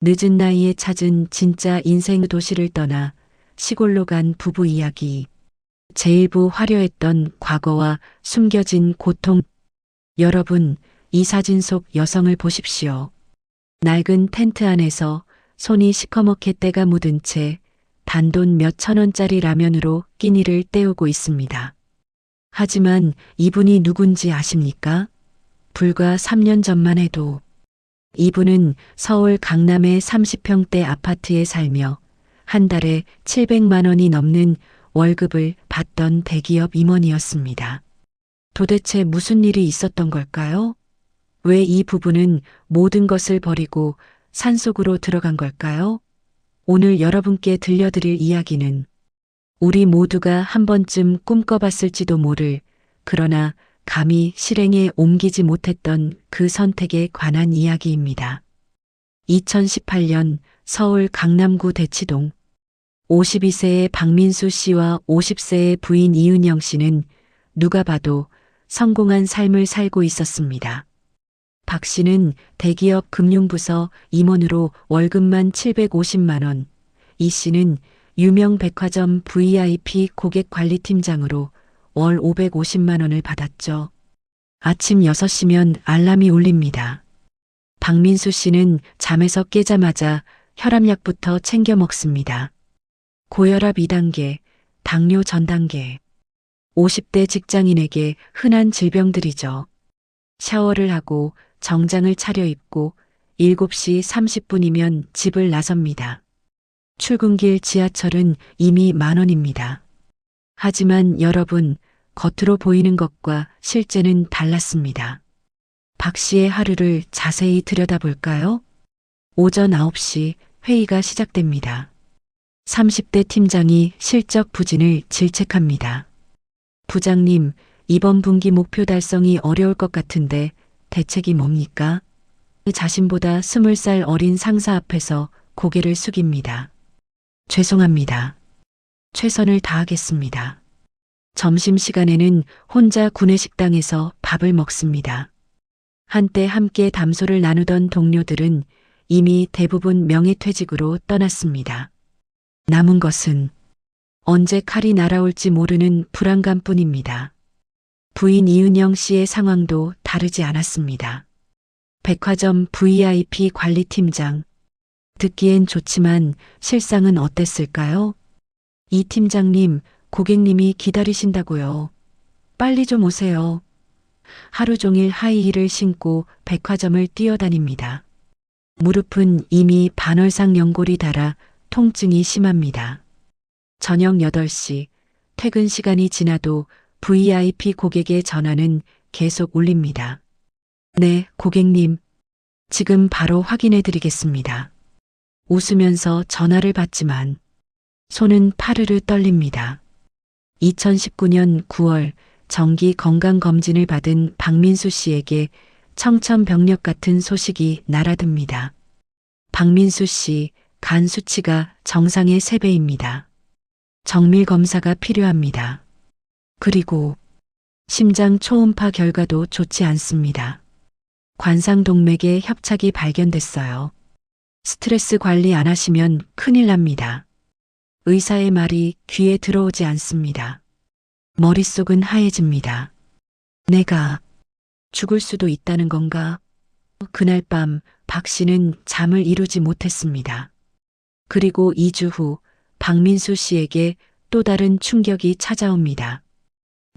늦은 나이에 찾은 진짜 인생 도시를 떠나 시골로 간 부부 이야기. 제1부 화려했던 과거와 숨겨진 고통. 여러분, 이 사진 속 여성을 보십시오. 낡은 텐트 안에서 손이 시커멓게 때가 묻은 채 단돈 몇천 원짜리 라면으로 끼니를 때우고 있습니다. 하지만 이분이 누군지 아십니까? 불과 3년 전만 해도 이분은 서울 강남의 30평대 아파트에 살며 한 달에 700만 원이 넘는 월급을 받던 대기업 임원이었습니다. 도대체 무슨 일이 있었던 걸까요? 왜 이 부부는 모든 것을 버리고 산속으로 들어간 걸까요? 오늘 여러분께 들려드릴 이야기는 우리 모두가 한 번쯤 꿈꿔봤을지도 모를, 그러나 감히 실행에 옮기지 못했던 그 선택에 관한 이야기입니다. 2018년 서울 강남구 대치동. 52세의 박민수 씨와 50세의 부인 이은영 씨는 누가 봐도 성공한 삶을 살고 있었습니다. 박 씨는 대기업 금융부서 임원으로 월급만 750만 원, 이 씨는 유명 백화점 VIP 고객관리팀장으로 월 550만 원을 받았죠. 아침 6시면 알람이 울립니다. 박민수 씨는 잠에서 깨자마자 혈압약부터 챙겨 먹습니다. 고혈압 2단계, 당뇨 전 단계. 50대 직장인에게 흔한 질병들이죠. 샤워를 하고 정장을 차려입고 7시 30분이면 집을 나섭니다. 출근길 지하철은 이미 10,000원입니다. 하지만 여러분, 겉으로 보이는 것과 실제는 달랐습니다. 박 씨의 하루를 자세히 들여다볼까요? 오전 9시 회의가 시작됩니다. 30대 팀장이 실적 부진을 질책합니다. 부장님, 이번 분기 목표 달성이 어려울 것 같은데 대책이 뭡니까? 자신보다 20살 어린 상사 앞에서 고개를 숙입니다. 죄송합니다. 최선을 다하겠습니다. 점심시간에는 혼자 구내식당에서 밥을 먹습니다. 한때 함께 담소를 나누던 동료들은 이미 대부분 명예퇴직으로 떠났습니다. 남은 것은 언제 칼이 날아올지 모르는 불안감뿐입니다. 부인 이은영 씨의 상황도 다르지 않았습니다. 백화점 VIP 관리팀장. 듣기엔 좋지만 실상은 어땠을까요? 이 팀장님, 고객님이 기다리신다고요. 빨리 좀 오세요. 하루 종일 하이힐을 신고 백화점을 뛰어다닙니다. 무릎은 이미 반월상 연골이 닳아 통증이 심합니다. 저녁 8시, 퇴근 시간이 지나도 VIP 고객의 전화는 계속 울립니다. 네, 고객님. 지금 바로 확인해 드리겠습니다. 웃으면서 전화를 받지만 손은 파르르 떨립니다. 2019년 9월 정기 건강검진을 받은 박민수 씨에게 청천벽력 같은 소식이 날아듭니다. 박민수 씨, 간 수치가 정상의 3배입니다. 정밀 검사가 필요합니다. 그리고 심장 초음파 결과도 좋지 않습니다. 관상동맥에 협착이 발견됐어요. 스트레스 관리 안 하시면 큰일 납니다. 의사의 말이 귀에 들어오지 않습니다. 머릿속은 하얘집니다. 내가 죽을 수도 있다는 건가? 그날 밤 박 씨는 잠을 이루지 못했습니다. 그리고 2주 후 박민수 씨에게 또 다른 충격이 찾아옵니다.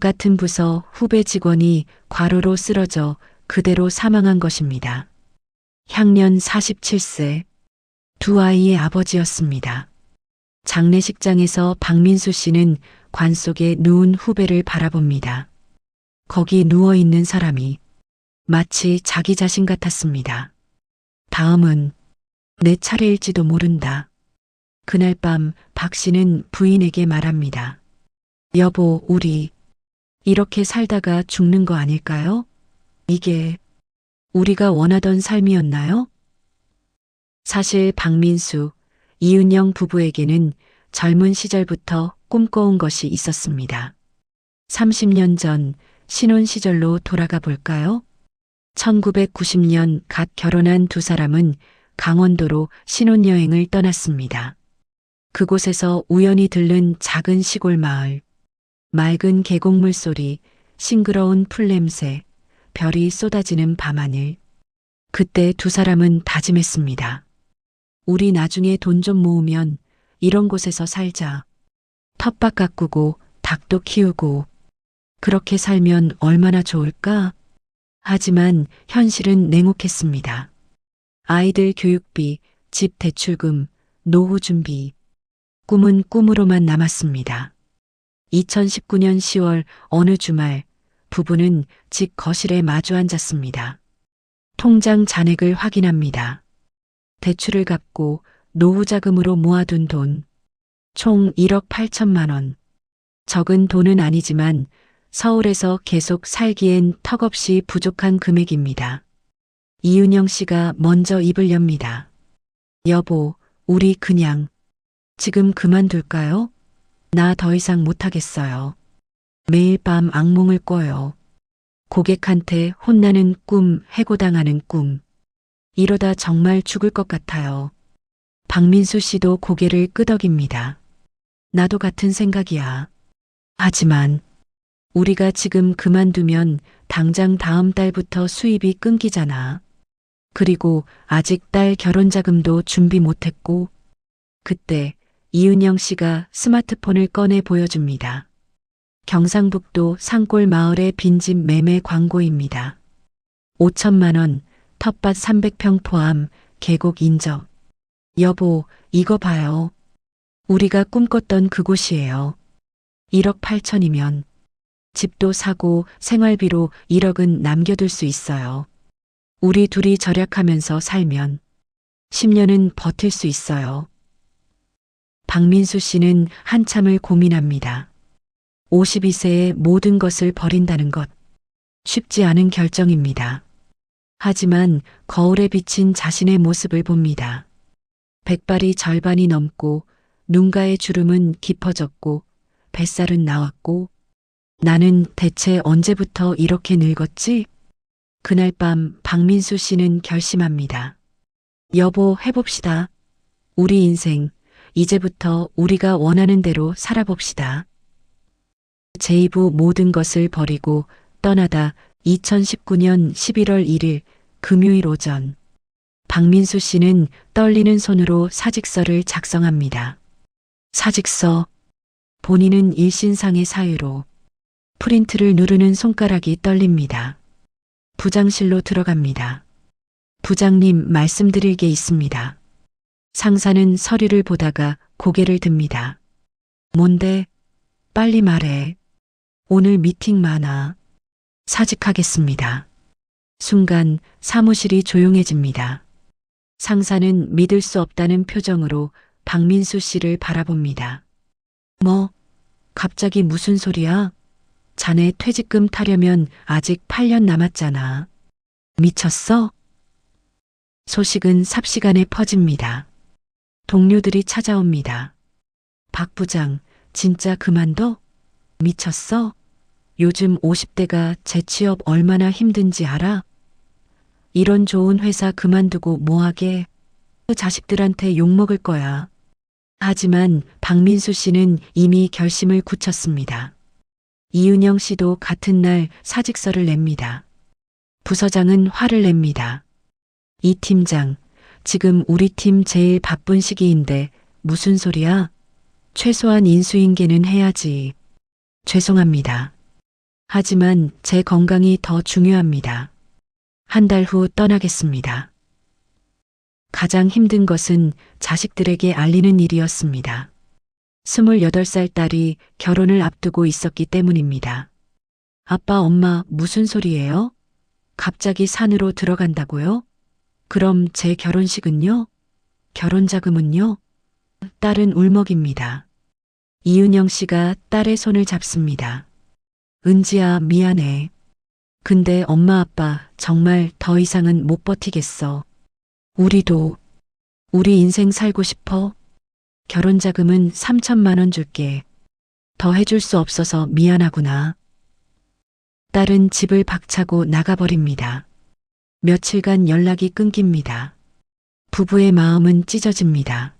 같은 부서 후배 직원이 과로로 쓰러져 그대로 사망한 것입니다. 향년 47세, 2 아이의 아버지였습니다. 장례식장에서 박민수 씨는 관 속에 누운 후배를 바라봅니다. 거기 누워있는 사람이 마치 자기 자신 같았습니다. 다음은 내 차례일지도 모른다. 그날 밤 박 씨는 부인에게 말합니다. 여보, 우리 이렇게 살다가 죽는 거 아닐까요? 이게 우리가 원하던 삶이었나요? 사실 박민수, 이은영 부부에게는 젊은 시절부터 꿈꿔온 것이 있었습니다. 30년 전 신혼 시절로 돌아가 볼까요? 1990년 갓 결혼한 두 사람은 강원도로 신혼여행을 떠났습니다. 그곳에서 우연히 들른 작은 시골 마을. 맑은 계곡물 소리, 싱그러운 풀냄새, 별이 쏟아지는 밤하늘. 그때 두 사람은 다짐했습니다. 우리 나중에 돈 좀 모으면 이런 곳에서 살자. 텃밭 가꾸고 닭도 키우고 그렇게 살면 얼마나 좋을까? 하지만 현실은 냉혹했습니다. 아이들 교육비, 집 대출금, 노후 준비. 꿈은 꿈으로만 남았습니다. 2019년 10월 어느 주말 부부는 집 거실에 마주 앉았습니다. 통장 잔액을 확인합니다. 대출을 갚고 노후 자금으로 모아둔 돈. 총 1억 8천만 원. 적은 돈은 아니지만 서울에서 계속 살기엔 턱없이 부족한 금액입니다. 이은영 씨가 먼저 입을 엽니다. 여보, 우리 그냥 지금 그만둘까요? 나 더 이상 못하겠어요. 매일 밤 악몽을 꿔요. 고객한테 혼나는 꿈, 해고당하는 꿈. 이러다 정말 죽을 것 같아요. 박민수 씨도 고개를 끄덕입니다. 나도 같은 생각이야. 하지만 우리가 지금 그만두면 당장 다음 달부터 수입이 끊기잖아. 그리고 아직 딸 결혼 자금도 준비 못했고. 그때 이은영 씨가 스마트폰을 꺼내 보여줍니다. 경상북도 산골 마을의 빈집 매매 광고입니다. 5천만 원, 텃밭 300평 포함, 계곡 인접. 여보, 이거 봐요. 우리가 꿈꿨던 그곳이에요. 1억 8천이면 집도 사고 생활비로 1억은 남겨둘 수 있어요. 우리 둘이 절약하면서 살면 10년은 버틸 수 있어요. 박민수 씨는 한참을 고민합니다. 52세에 모든 것을 버린다는 것. 쉽지 않은 결정입니다. 하지만 거울에 비친 자신의 모습을 봅니다. 백발이 절반이 넘고 눈가의 주름은 깊어졌고 뱃살은 나왔고 나는 대체 언제부터 이렇게 늙었지? 그날 밤 박민수 씨는 결심합니다. 여보, 해봅시다. 우리 인생 이제부터 우리가 원하는 대로 살아봅시다. 제2부 모든 것을 버리고 떠나다 2019년 11월 1일 금요일 오전. 박민수 씨는 떨리는 손으로 사직서를 작성합니다. 사직서. 본인은 일신상의 사유로 프린트를 누르는 손가락이 떨립니다. 부장실로 들어갑니다. 부장님, 말씀드릴 게 있습니다. 상사는 서류를 보다가 고개를 듭니다. 뭔데? 빨리 말해. 오늘 미팅 많아. 사직하겠습니다. 순간 사무실이 조용해집니다. 상사는 믿을 수 없다는 표정으로 박민수 씨를 바라봅니다. 뭐? 갑자기 무슨 소리야? 자네 퇴직금 타려면 아직 8년 남았잖아. 미쳤어? 소식은 삽시간에 퍼집니다. 동료들이 찾아옵니다. 박 부장, 진짜 그만둬? 미쳤어? 요즘 50대가 재취업 얼마나 힘든지 알아? 이런 좋은 회사 그만두고 뭐하게? 자식들한테 욕먹을 거야. 하지만 박민수 씨는 이미 결심을 굳혔습니다. 이은영 씨도 같은 날 사직서를 냅니다. 부서장은 화를 냅니다. 이 팀장, 지금 우리 팀 제일 바쁜 시기인데 무슨 소리야? 최소한 인수인계는 해야지. 죄송합니다. 하지만 제 건강이 더 중요합니다. 한 달 후 떠나겠습니다. 가장 힘든 것은 자식들에게 알리는 일이었습니다. 28살 딸이 결혼을 앞두고 있었기 때문입니다. 아빠, 엄마, 무슨 소리예요? 갑자기 산으로 들어간다고요? 그럼 제 결혼식은요? 결혼자금은요? 딸은 울먹입니다. 이은영 씨가 딸의 손을 잡습니다. 은지야, 미안해. 근데 엄마 아빠 정말 더 이상은 못 버티겠어. 우리도 우리 인생 살고 싶어. 결혼자금은 3천만 원 줄게. 더 해줄 수 없어서 미안하구나. 딸은 집을 박차고 나가버립니다. 며칠간 연락이 끊깁니다. 부부의 마음은 찢어집니다.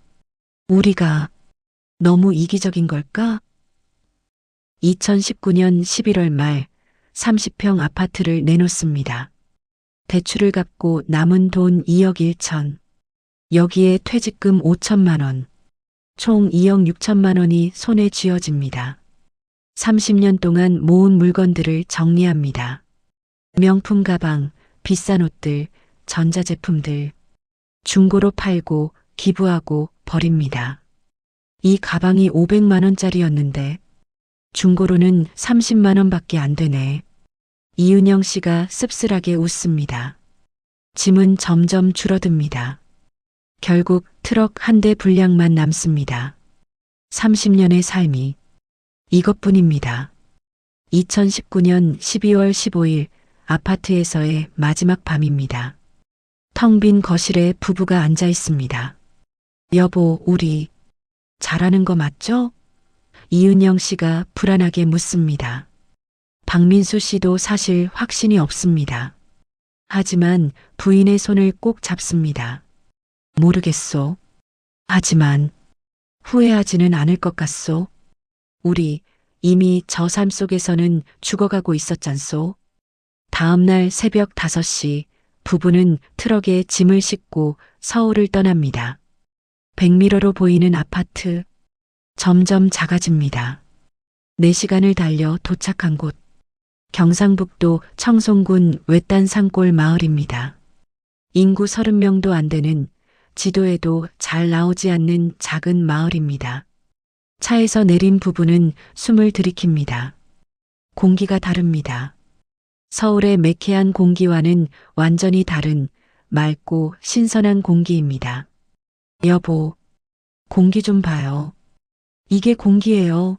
우리가 너무 이기적인 걸까? 2019년 11월 말 30평 아파트를 내놓습니다. 대출을 갚고 남은 돈 2억 1천. 여기에 퇴직금 5천만 원. 총 2억 6천만 원이 손에 쥐어집니다. 30년 동안 모은 물건들을 정리합니다. 명품 가방, 비싼 옷들, 전자제품들. 중고로 팔고 기부하고 버립니다. 이 가방이 500만 원짜리였는데 중고로는 30만 원밖에 안 되네. 이은영 씨가 씁쓸하게 웃습니다. 짐은 점점 줄어듭니다. 결국 트럭 한 대 분량만 남습니다. 30년의 삶이 이것뿐입니다. 2019년 12월 15일 아파트에서의 마지막 밤입니다. 텅 빈 거실에 부부가 앉아 있습니다. 여보, 우리 잘하는 거 맞죠? 이은영 씨가 불안하게 묻습니다. 박민수 씨도 사실 확신이 없습니다. 하지만 부인의 손을 꼭 잡습니다. 모르겠소. 하지만 후회하지는 않을 것 같소. 우리 이미 저 삶 속에서는 죽어가고 있었잖소. 다음 날 새벽 5시 부부는 트럭에 짐을 싣고 서울을 떠납니다. 백미러로 보이는 아파트. 점점 작아집니다. 4시간을 달려 도착한 곳. 경상북도 청송군 외딴 산골 마을입니다. 인구 30명도 안 되는 지도에도 잘 나오지 않는 작은 마을입니다. 차에서 내린 부부는 숨을 들이킵니다. 공기가 다릅니다. 서울의 매캐한 공기와는 완전히 다른 맑고 신선한 공기입니다. 여보, 공기 좀 봐요. 이게 공기예요.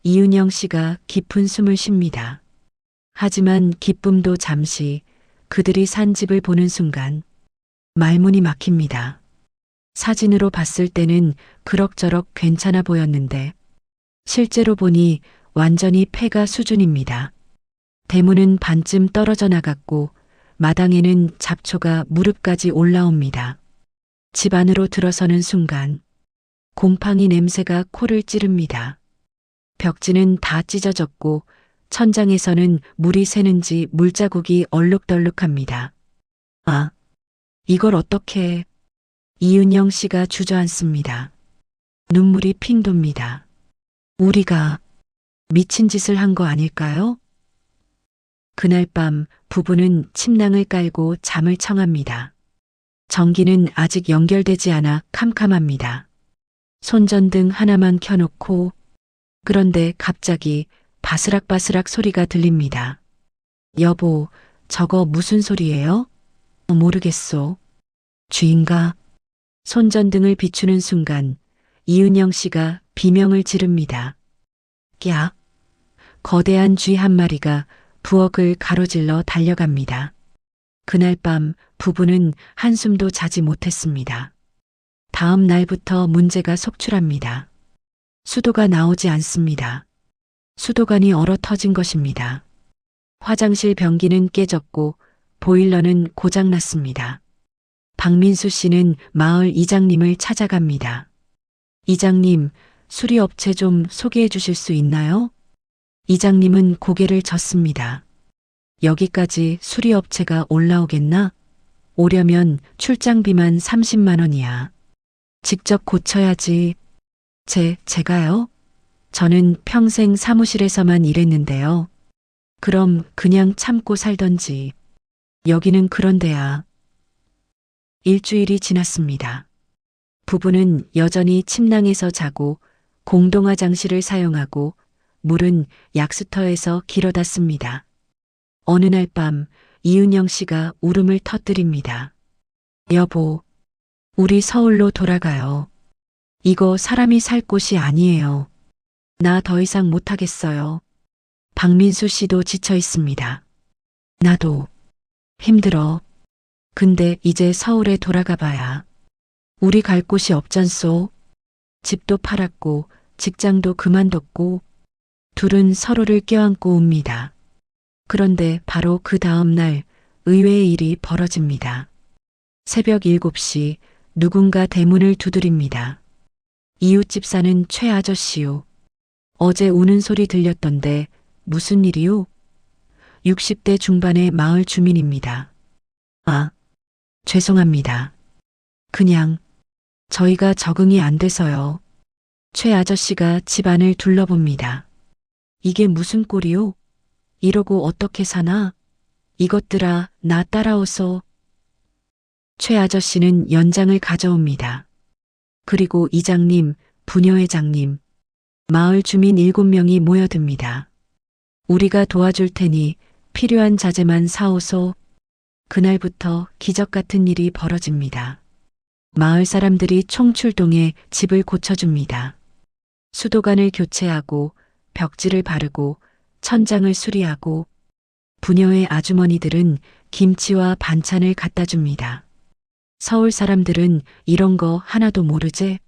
이은영 씨가 깊은 숨을 쉽니다. 하지만 기쁨도 잠시 그들이 산 집을 보는 순간 말문이 막힙니다. 사진으로 봤을 때는 그럭저럭 괜찮아 보였는데 실제로 보니 완전히 폐가 수준입니다. 대문은 반쯤 떨어져 나갔고 마당에는 잡초가 무릎까지 올라옵니다. 집 안으로 들어서는 순간 곰팡이 냄새가 코를 찌릅니다. 벽지는 다 찢어졌고 천장에서는 물이 새는지 물자국이 얼룩덜룩합니다. 아, 이걸 어떻게... 이은영 씨가 주저앉습니다. 눈물이 핑 돕니다. 우리가 미친 짓을 한 거 아닐까요? 그날 밤 부부는 침낭을 깔고 잠을 청합니다. 전기는 아직 연결되지 않아 캄캄합니다. 손전등 하나만 켜놓고 그런데 갑자기 바스락바스락 소리가 들립니다. 여보, 저거 무슨 소리예요? 모르겠소. 쥐인가? 손전등을 비추는 순간 이은영 씨가 비명을 지릅니다. 꺄! 거대한 쥐 한 마리가 부엌을 가로질러 달려갑니다. 그날 밤 부부는 한숨도 자지 못했습니다. 다음 날부터 문제가 속출합니다. 수도가 나오지 않습니다. 수도관이 얼어 터진 것입니다. 화장실 변기는 깨졌고 보일러는 고장났습니다. 박민수 씨는 마을 이장님을 찾아갑니다. 이장님, 수리업체 좀 소개해 주실 수 있나요? 이장님은 고개를 젓습니다. 여기까지 수리업체가 올라오겠나? 오려면 출장비만 30만 원이야. 직접 고쳐야지. 제가요? 저는 평생 사무실에서만 일했는데요. 그럼 그냥 참고 살던지. 여기는 그런 데야. 일주일이 지났습니다. 부부는 여전히 침낭에서 자고 공동화장실을 사용하고 물은 약수터에서 길어다 씁니다. 어느 날 밤 이은영 씨가 울음을 터뜨립니다. 여보, 우리 서울로 돌아가요. 이거 사람이 살 곳이 아니에요. 나 더 이상 못하겠어요. 박민수 씨도 지쳐 있습니다. 나도 힘들어. 근데 이제 서울에 돌아가 봐야 우리 갈 곳이 없잖소. 집도 팔았고 직장도 그만뒀고 둘은 서로를 껴안고 웁니다. 그런데 바로 그 다음 날 의외의 일이 벌어집니다. 새벽 7시 누군가 대문을 두드립니다. 이웃집 사는 최 아저씨요. 어제 우는 소리 들렸던데 무슨 일이요? 60대 중반의 마을 주민입니다. 아, 죄송합니다. 그냥 저희가 적응이 안 돼서요. 최 아저씨가 집안을 둘러봅니다. 이게 무슨 꼴이요? 이러고 어떻게 사나? 이것들아, 나 따라오소. 최 아저씨는 연장을 가져옵니다. 그리고 이장님, 부녀회장님, 마을 주민 7명이 모여듭니다. 우리가 도와줄 테니 필요한 자재만 사오소. 그날부터 기적 같은 일이 벌어집니다. 마을 사람들이 총출동해 집을 고쳐줍니다. 수도관을 교체하고 벽지를 바르고 천장을 수리하고 부녀의 아주머니들은 김치와 반찬을 갖다 줍니다. 서울 사람들은 이런 거 하나도 모르제?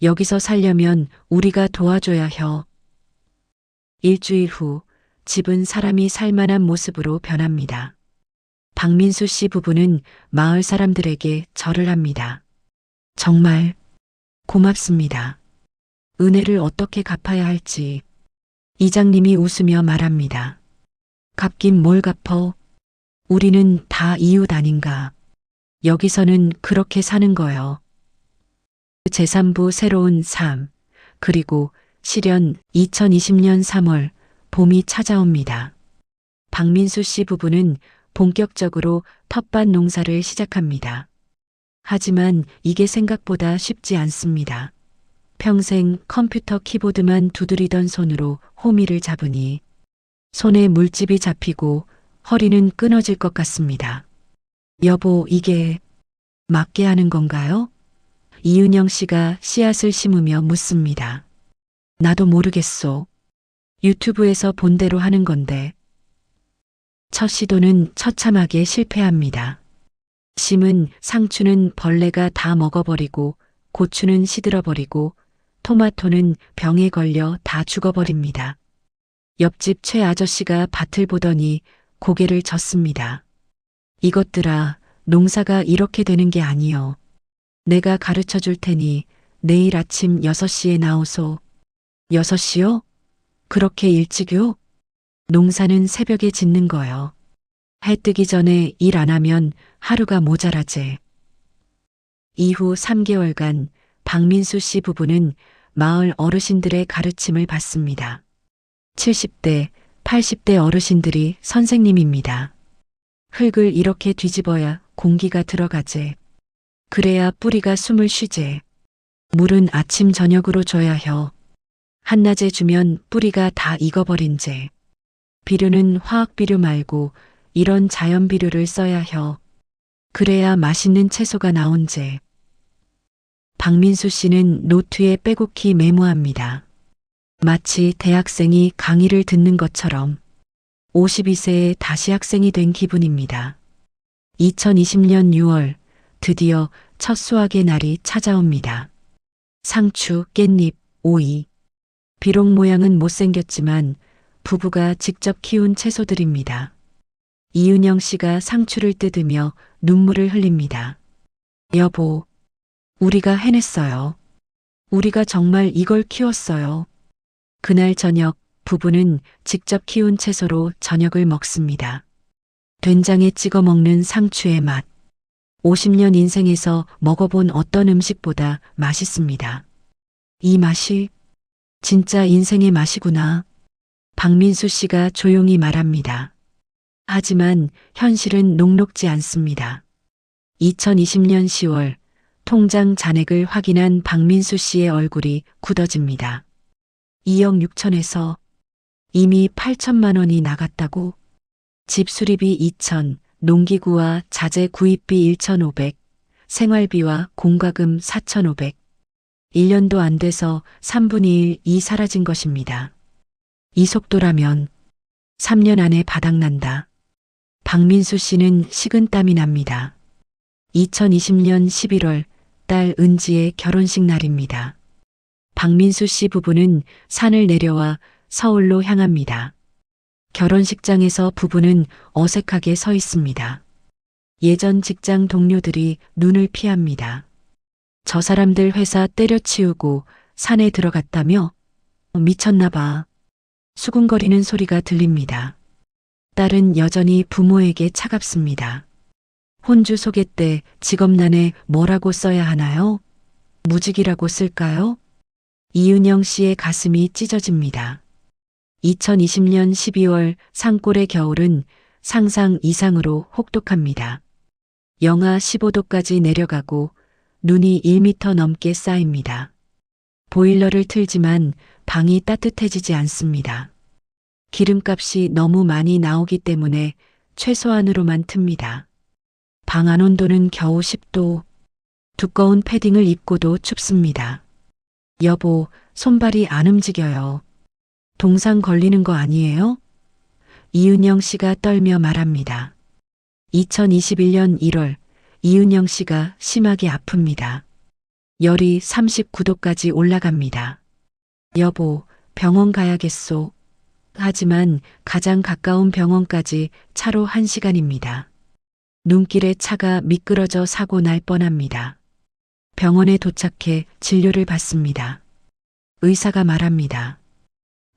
여기서 살려면 우리가 도와줘야 혀. 일주일 후 집은 사람이 살만한 모습으로 변합니다. 박민수 씨 부부는 마을 사람들에게 절을 합니다. 정말 고맙습니다. 은혜를 어떻게 갚아야 할지. 이장님이 웃으며 말합니다. 갚긴 뭘 갚어? 우리는 다 이웃 아닌가. 여기서는 그렇게 사는 거요. 제3부 새로운 삶, 그리고 실현 2020년 3월 봄이 찾아옵니다. 박민수 씨 부부는 본격적으로 텃밭 농사를 시작합니다. 하지만 이게 생각보다 쉽지 않습니다. 평생 컴퓨터 키보드만 두드리던 손으로 호미를 잡으니 손에 물집이 잡히고 허리는 끊어질 것 같습니다. 여보, 이게 맞게 하는 건가요? 이은영 씨가 씨앗을 심으며 묻습니다. 나도 모르겠소. 유튜브에서 본 대로 하는 건데. 첫 시도는 처참하게 실패합니다. 심은 상추는 벌레가 다 먹어버리고 고추는 시들어버리고 토마토는 병에 걸려 다 죽어버립니다. 옆집 최 아저씨가 밭을 보더니 고개를 젓습니다. 이것들아, 농사가 이렇게 되는 게 아니여. 내가 가르쳐 줄 테니 내일 아침 6시에 나오소. 6시요? 그렇게 일찍요? 농사는 새벽에 짓는 거요. 해 뜨기 전에 일 안 하면 하루가 모자라제. 이후 3개월간 박민수 씨 부부는 마을 어르신들의 가르침을 받습니다. 70대, 80대 어르신들이 선생님입니다. 흙을 이렇게 뒤집어야 공기가 들어가제. 그래야 뿌리가 숨을 쉬제. 물은 아침 저녁으로 줘야 혀. 한낮에 주면 뿌리가 다 익어버린제. 비료는 화학 비료 말고 이런 자연 비료를 써야 혀. 그래야 맛있는 채소가 나온제. 박민수 씨는 노트에 빼곡히 메모합니다. 마치 대학생이 강의를 듣는 것처럼 52세에 다시 학생이 된 기분입니다. 2020년 6월 드디어 첫 수확의 날이 찾아옵니다. 상추, 깻잎, 오이. 비록 모양은 못생겼지만 부부가 직접 키운 채소들입니다. 이은영 씨가 상추를 뜯으며 눈물을 흘립니다. 여보, 우리가 해냈어요. 우리가 정말 이걸 키웠어요. 그날 저녁 부부는 직접 키운 채소로 저녁을 먹습니다. 된장에 찍어 먹는 상추의 맛. 50년 인생에서 먹어본 어떤 음식보다 맛있습니다. 이 맛이 진짜 인생의 맛이구나. 박민수 씨가 조용히 말합니다. 하지만 현실은 녹록지 않습니다. 2020년 10월 통장 잔액을 확인한 박민수 씨의 얼굴이 굳어집니다. 2억 6천에서 이미 8천만 원이 나갔다고? 집 수리비 2천, 농기구와 자재 구입비 1,500, 생활비와 공과금 4,500. 1년도 안 돼서 3분의 1이 사라진 것입니다. 이 속도라면 3년 안에 바닥난다. 박민수 씨는 식은땀이 납니다. 2020년 11월 딸 은지의 결혼식 날입니다. 박민수 씨 부부는 산을 내려와 서울로 향합니다. 결혼식장에서 부부는 어색하게 서 있습니다. 예전 직장 동료들이 눈을 피합니다. 저 사람들 회사 때려치우고 산에 들어갔다며? 미쳤나 봐. 수군거리는 소리가 들립니다. 딸은 여전히 부모에게 차갑습니다. 혼주 소개 때 직업란에 뭐라고 써야 하나요? 무직이라고 쓸까요? 이은영 씨의 가슴이 찢어집니다. 2020년 12월 산골의 겨울은 상상 이상으로 혹독합니다. 영하 15도까지 내려가고 눈이 1m 넘게 쌓입니다. 보일러를 틀지만 방이 따뜻해지지 않습니다. 기름값이 너무 많이 나오기 때문에 최소한으로만 틉니다. 방 안 온도는 겨우 10도. 두꺼운 패딩을 입고도 춥습니다. 여보, 손발이 안 움직여요. 동상 걸리는 거 아니에요? 이은영 씨가 떨며 말합니다. 2021년 1월 이은영 씨가 심하게 아픕니다. 열이 39도까지 올라갑니다. 여보, 병원 가야겠소. 하지만 가장 가까운 병원까지 차로 1시간입니다. 눈길에 차가 미끄러져 사고 날 뻔합니다. 병원에 도착해 진료를 받습니다. 의사가 말합니다.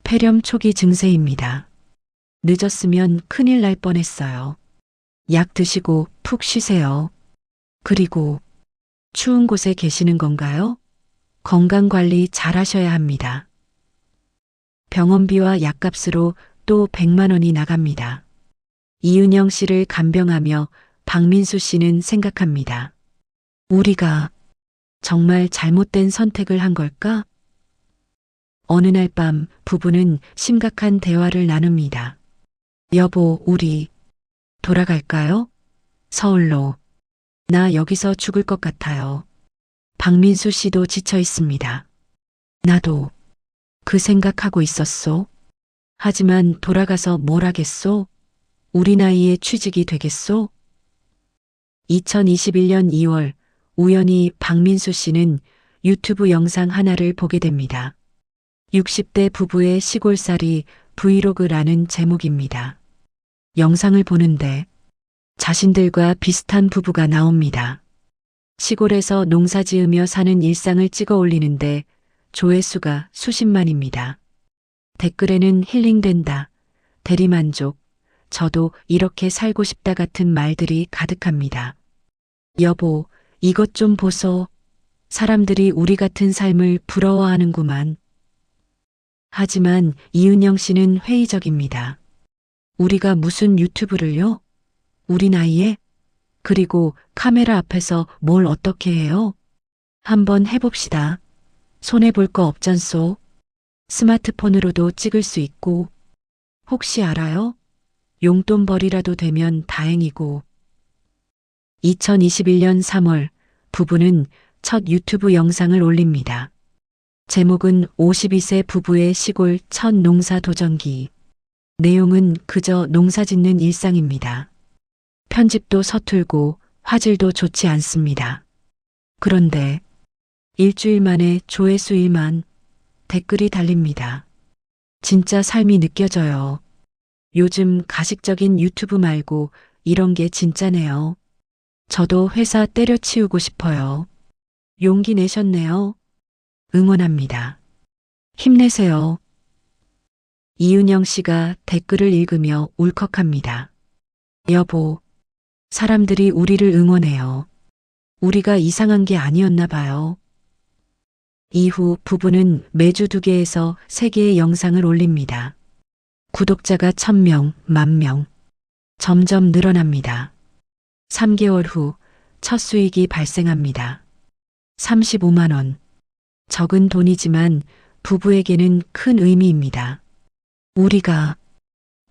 폐렴 초기 증세입니다. 늦었으면 큰일 날 뻔했어요. 약 드시고 푹 쉬세요. 그리고 추운 곳에 계시는 건가요? 건강관리 잘 하셔야 합니다. 병원비와 약값으로 또 100만 원이 나갑니다. 이은영 씨를 간병하며 박민수 씨는 생각합니다. 우리가 정말 잘못된 선택을 한 걸까? 어느 날 밤 부부는 심각한 대화를 나눕니다. 여보, 우리 돌아갈까요? 서울로. 나 여기서 죽을 것 같아요. 박민수 씨도 지쳐 있습니다. 나도 그 생각하고 있었소. 하지만 돌아가서 뭘 하겠소? 우리 나이에 취직이 되겠소? 2021년 2월 우연히 박민수 씨는 유튜브 영상 하나를 보게 됩니다. 60대 부부의 시골살이 브이로그라는 제목입니다. 영상을 보는데 자신들과 비슷한 부부가 나옵니다. 시골에서 농사 지으며 사는 일상을 찍어 올리는데 조회수가 수십만입니다. 댓글에는 힐링된다, 대리만족, 저도 이렇게 살고 싶다 같은 말들이 가득합니다. 여보, 이것 좀 보소. 사람들이 우리 같은 삶을 부러워하는구만. 하지만 이은영 씨는 회의적입니다. 우리가 무슨 유튜브를요? 우리 나이에? 그리고 카메라 앞에서 뭘 어떻게 해요? 한번 해봅시다. 손해볼 거 없잖소. 스마트폰으로도 찍을 수 있고. 혹시 알아요? 용돈벌이라도 되면 다행이고. 2021년 3월 부부는 첫 유튜브 영상을 올립니다. 제목은 52세 부부의 시골 첫 농사 도전기. 내용은 그저 농사 짓는 일상입니다. 편집도 서툴고 화질도 좋지 않습니다. 그런데 일주일 만에 조회수 1만, 댓글이 달립니다. 진짜 삶이 느껴져요. 요즘 가식적인 유튜브 말고 이런 게 진짜네요. 저도 회사 때려치우고 싶어요. 용기 내셨네요. 응원합니다. 힘내세요. 이은영 씨가 댓글을 읽으며 울컥합니다. 여보, 사람들이 우리를 응원해요. 우리가 이상한 게 아니었나 봐요. 이후 부부는 매주 2개에서 3개의 영상을 올립니다. 구독자가 1000명, 10,000명. 점점 늘어납니다. 3개월 후 첫 수익이 발생합니다. 35만 원. 적은 돈이지만 부부에게는 큰 의미입니다.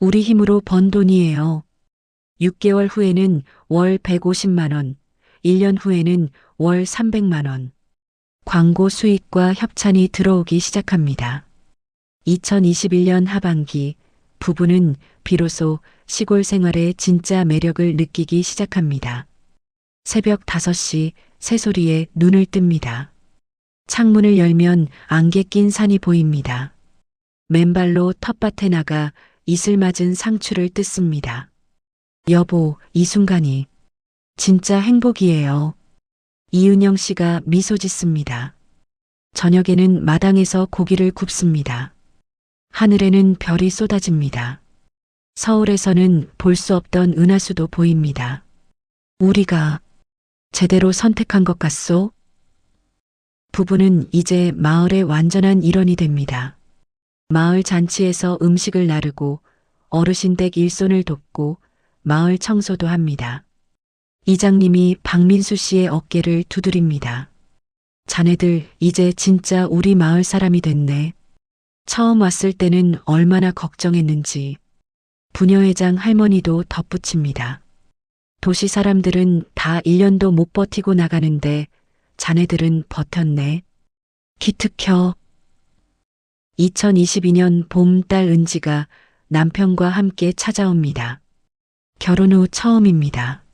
우리 힘으로 번 돈이에요. 6개월 후에는 월 150만 원, 1년 후에는 월 300만 원. 광고 수익과 협찬이 들어오기 시작합니다. 2021년 하반기 부부는 비로소 시골 생활의 진짜 매력을 느끼기 시작합니다. 새벽 5시 새소리에 눈을 뜹니다. 창문을 열면 안개 낀 산이 보입니다. 맨발로 텃밭에 나가 이슬 맞은 상추를 뜯습니다. 여보, 이 순간이 진짜 행복이에요. 이은영 씨가 미소 짓습니다. 저녁에는 마당에서 고기를 굽습니다. 하늘에는 별이 쏟아집니다. 서울에서는 볼 수 없던 은하수도 보입니다. 우리가 제대로 선택한 것 같소? 부부는 이제 마을의 완전한 일원이 됩니다. 마을 잔치에서 음식을 나르고 어르신 댁 일손을 돕고 마을 청소도 합니다. 이장님이 박민수 씨의 어깨를 두드립니다. 자네들 이제 진짜 우리 마을 사람이 됐네. 처음 왔을 때는 얼마나 걱정했는지. 부녀회장 할머니도 덧붙입니다. 도시 사람들은 다 1년도 못 버티고 나가는데 자네들은 버텼네. 기특혀. 2022년 봄 딸 은지가 남편과 함께 찾아옵니다. 결혼 후 처음입니다.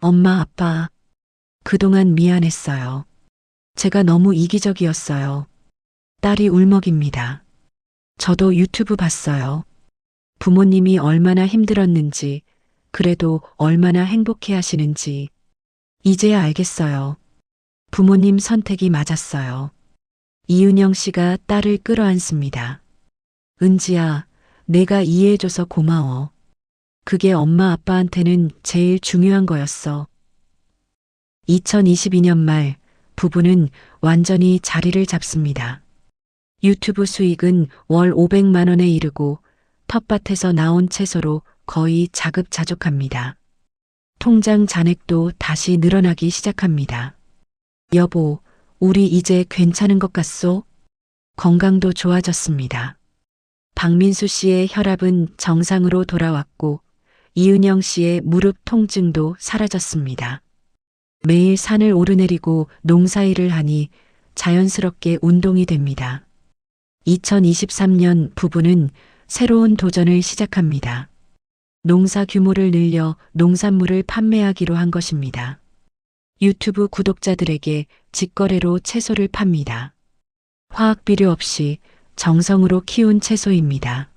엄마, 아빠, 그동안 미안했어요. 제가 너무 이기적이었어요. 딸이 울먹입니다. 저도 유튜브 봤어요. 부모님이 얼마나 힘들었는지, 그래도 얼마나 행복해 하시는지. 이제야 알겠어요. 부모님 선택이 맞았어요. 이은영 씨가 딸을 끌어안습니다. 은지야, 내가 이해해줘서 고마워. 그게 엄마 아빠한테는 제일 중요한 거였어. 2022년 말 부부는 완전히 자리를 잡습니다. 유튜브 수익은 월 500만 원에 이르고 텃밭에서 나온 채소로 거의 자급자족합니다. 통장 잔액도 다시 늘어나기 시작합니다. 여보, 우리 이제 괜찮은 것 같소? 건강도 좋아졌습니다. 박민수 씨의 혈압은 정상으로 돌아왔고 이은영 씨의 무릎 통증도 사라졌습니다. 매일 산을 오르내리고 농사일을 하니 자연스럽게 운동이 됩니다. 2023년 부부는 새로운 도전을 시작합니다. 농사 규모를 늘려 농산물을 판매하기로 한 것입니다. 유튜브 구독자들에게 직거래로 채소를 팝니다. 화학 비료 없이 정성으로 키운 채소입니다.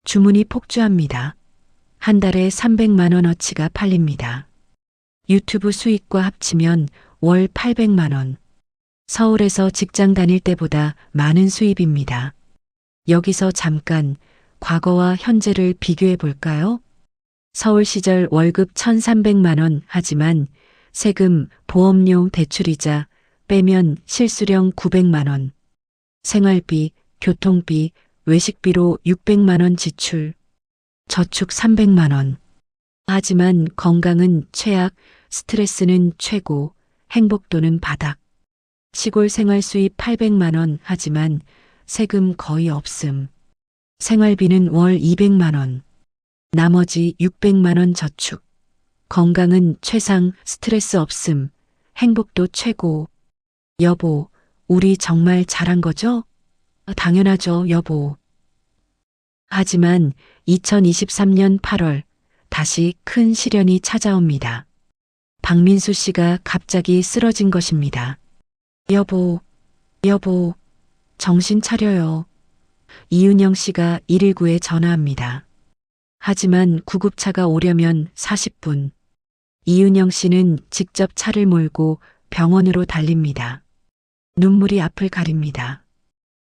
주문이 폭주합니다. 한 달에 300만 원어치가 팔립니다. 유튜브 수익과 합치면 월 800만 원. 서울에서 직장 다닐 때보다 많은 수입입니다. 여기서 잠깐 과거와 현재를 비교해 볼까요? 서울 시절 월급 1,300만 원 하지만 세금, 보험료, 대출이자 빼면 실수령 900만 원. 생활비, 교통비, 외식비로 600만 원 지출. 저축 300만 원. 하지만 건강은 최악, 스트레스는 최고, 행복도는 바닥. 시골 생활 수입 800만 원 하지만 세금 거의 없음. 생활비는 월 200만 원. 나머지 600만 원 저축. 건강은 최상, 스트레스 없음. 행복도 최고. 여보, 우리 정말 잘한 거죠? 당연하죠, 여보. 하지만 2023년 8월 다시 큰 시련이 찾아옵니다. 박민수 씨가 갑자기 쓰러진 것입니다. 여보, 여보, 정신 차려요. 이은영 씨가 119에 전화합니다. 하지만 구급차가 오려면 40분. 이은영 씨는 직접 차를 몰고 병원으로 달립니다. 눈물이 앞을 가립니다.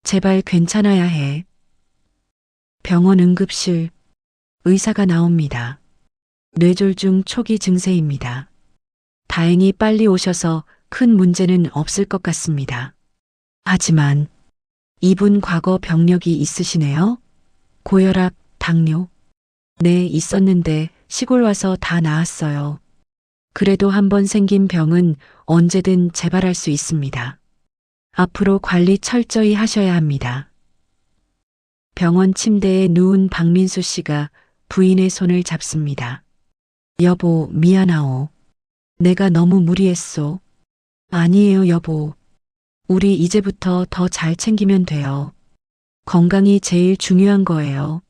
제발 괜찮아야 해. 병원 응급실. 의사가 나옵니다. 뇌졸중 초기 증세입니다. 다행히 빨리 오셔서 큰 문제는 없을 것 같습니다. 하지만 이분 과거 병력이 있으시네요? 고혈압, 당뇨. 네, 있었는데 시골 와서 다 나았어요. 그래도 한번 생긴 병은 언제든 재발할 수 있습니다. 앞으로 관리 철저히 하셔야 합니다. 병원 침대에 누운 박민수 씨가 부인의 손을 잡습니다. 여보, 미안하오. 내가 너무 무리했소. 아니에요, 여보. 우리 이제부터 더 잘 챙기면 돼요. 건강이 제일 중요한 거예요.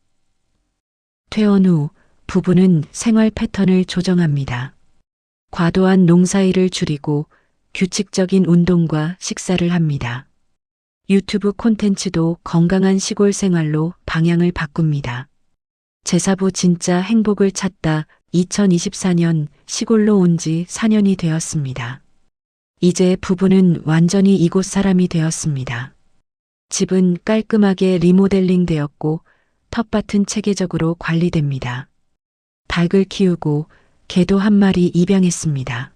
퇴원 후 부부는 생활 패턴을 조정합니다. 과도한 농사일을 줄이고 규칙적인 운동과 식사를 합니다. 유튜브 콘텐츠도 건강한 시골 생활로 방향을 바꿉니다. 제사부 진짜 행복을 찾다 2024년 시골로 온 지 4년이 되었습니다. 이제 부부는 완전히 이곳 사람이 되었습니다. 집은 깔끔하게 리모델링 되었고 텃밭은 체계적으로 관리됩니다. 닭을 키우고 개도 한 마리 입양했습니다.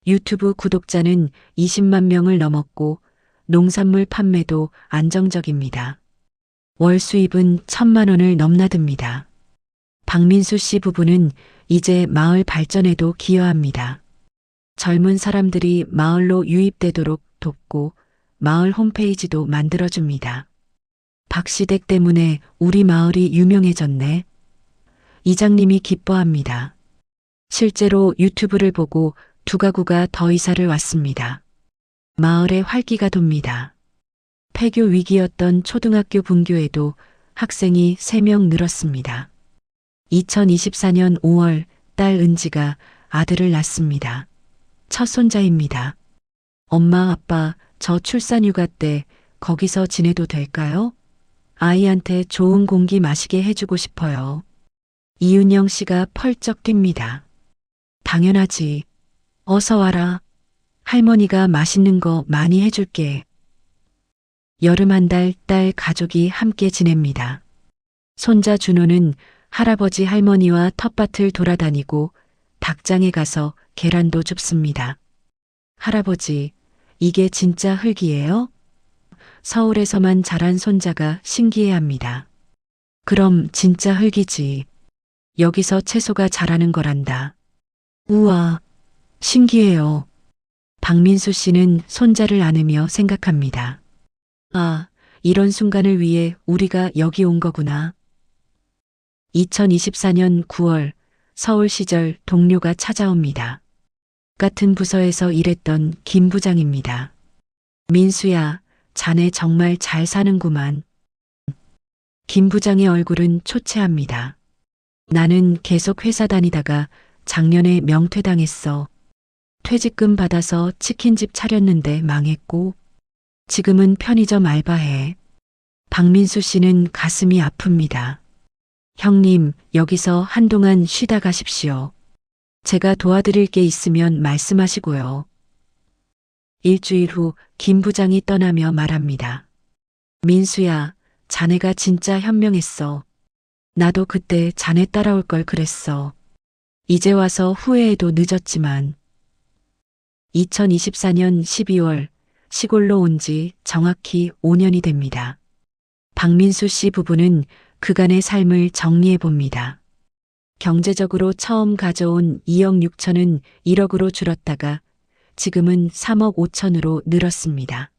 유튜브 구독자는 20만 명을 넘었고 농산물 판매도 안정적입니다. 월 수입은 1,000만 원을 넘나듭니다. 박민수 씨 부부는 이제 마을 발전에도 기여합니다. 젊은 사람들이 마을로 유입되도록 돕고 마을 홈페이지도 만들어줍니다. 박시댁 때문에 우리 마을이 유명해졌네. 이장님이 기뻐합니다. 실제로 유튜브를 보고 두 가구가 더 이사를 왔습니다. 마을에 활기가 돕니다. 폐교 위기였던 초등학교 분교에도 학생이 3명 늘었습니다. 2024년 5월 딸 은지가 아들을 낳습니다. 첫 손자입니다. 엄마, 아빠, 저 출산휴가 때 거기서 지내도 될까요? 아이한테 좋은 공기 마시게 해주고 싶어요. 이은영 씨가 펄쩍 뜁니다. 당연하지. 어서 와라. 할머니가 맛있는 거 많이 해줄게. 여름 한 달 딸 가족이 함께 지냅니다. 손자 준호는 할아버지 할머니와 텃밭을 돌아다니고 닭장에 가서 계란도 줍습니다. 할아버지, 이게 진짜 흙이에요? 서울에서만 자란 손자가 신기해합니다. 그럼 진짜 흙이지. 여기서 채소가 자라는 거란다. 우와, 신기해요. 박민수 씨는 손자를 안으며 생각합니다. 아, 이런 순간을 위해 우리가 여기 온 거구나. 2024년 9월 서울 시절 동료가 찾아옵니다. 같은 부서에서 일했던 김 부장입니다. 민수야, 자네 정말 잘 사는구만. 김 부장의 얼굴은 초췌합니다. 나는 계속 회사 다니다가 작년에 명퇴당했어. 퇴직금 받아서 치킨집 차렸는데 망했고 지금은 편의점 알바해. 박민수 씨는 가슴이 아픕니다. 형님, 여기서 한동안 쉬다 가십시오. 제가 도와드릴 게 있으면 말씀하시고요. 일주일 후 김 부장이 떠나며 말합니다. 민수야, 자네가 진짜 현명했어. 나도 그때 자네 따라올 걸 그랬어. 이제 와서 후회해도 늦었지만. 2024년 12월 시골로 온 지 정확히 5년이 됩니다. 박민수 씨 부부는 그간의 삶을 정리해 봅니다. 경제적으로 처음 가져온 2억 6천은 1억으로 줄었다가 지금은 3억 5천으로 늘었습니다.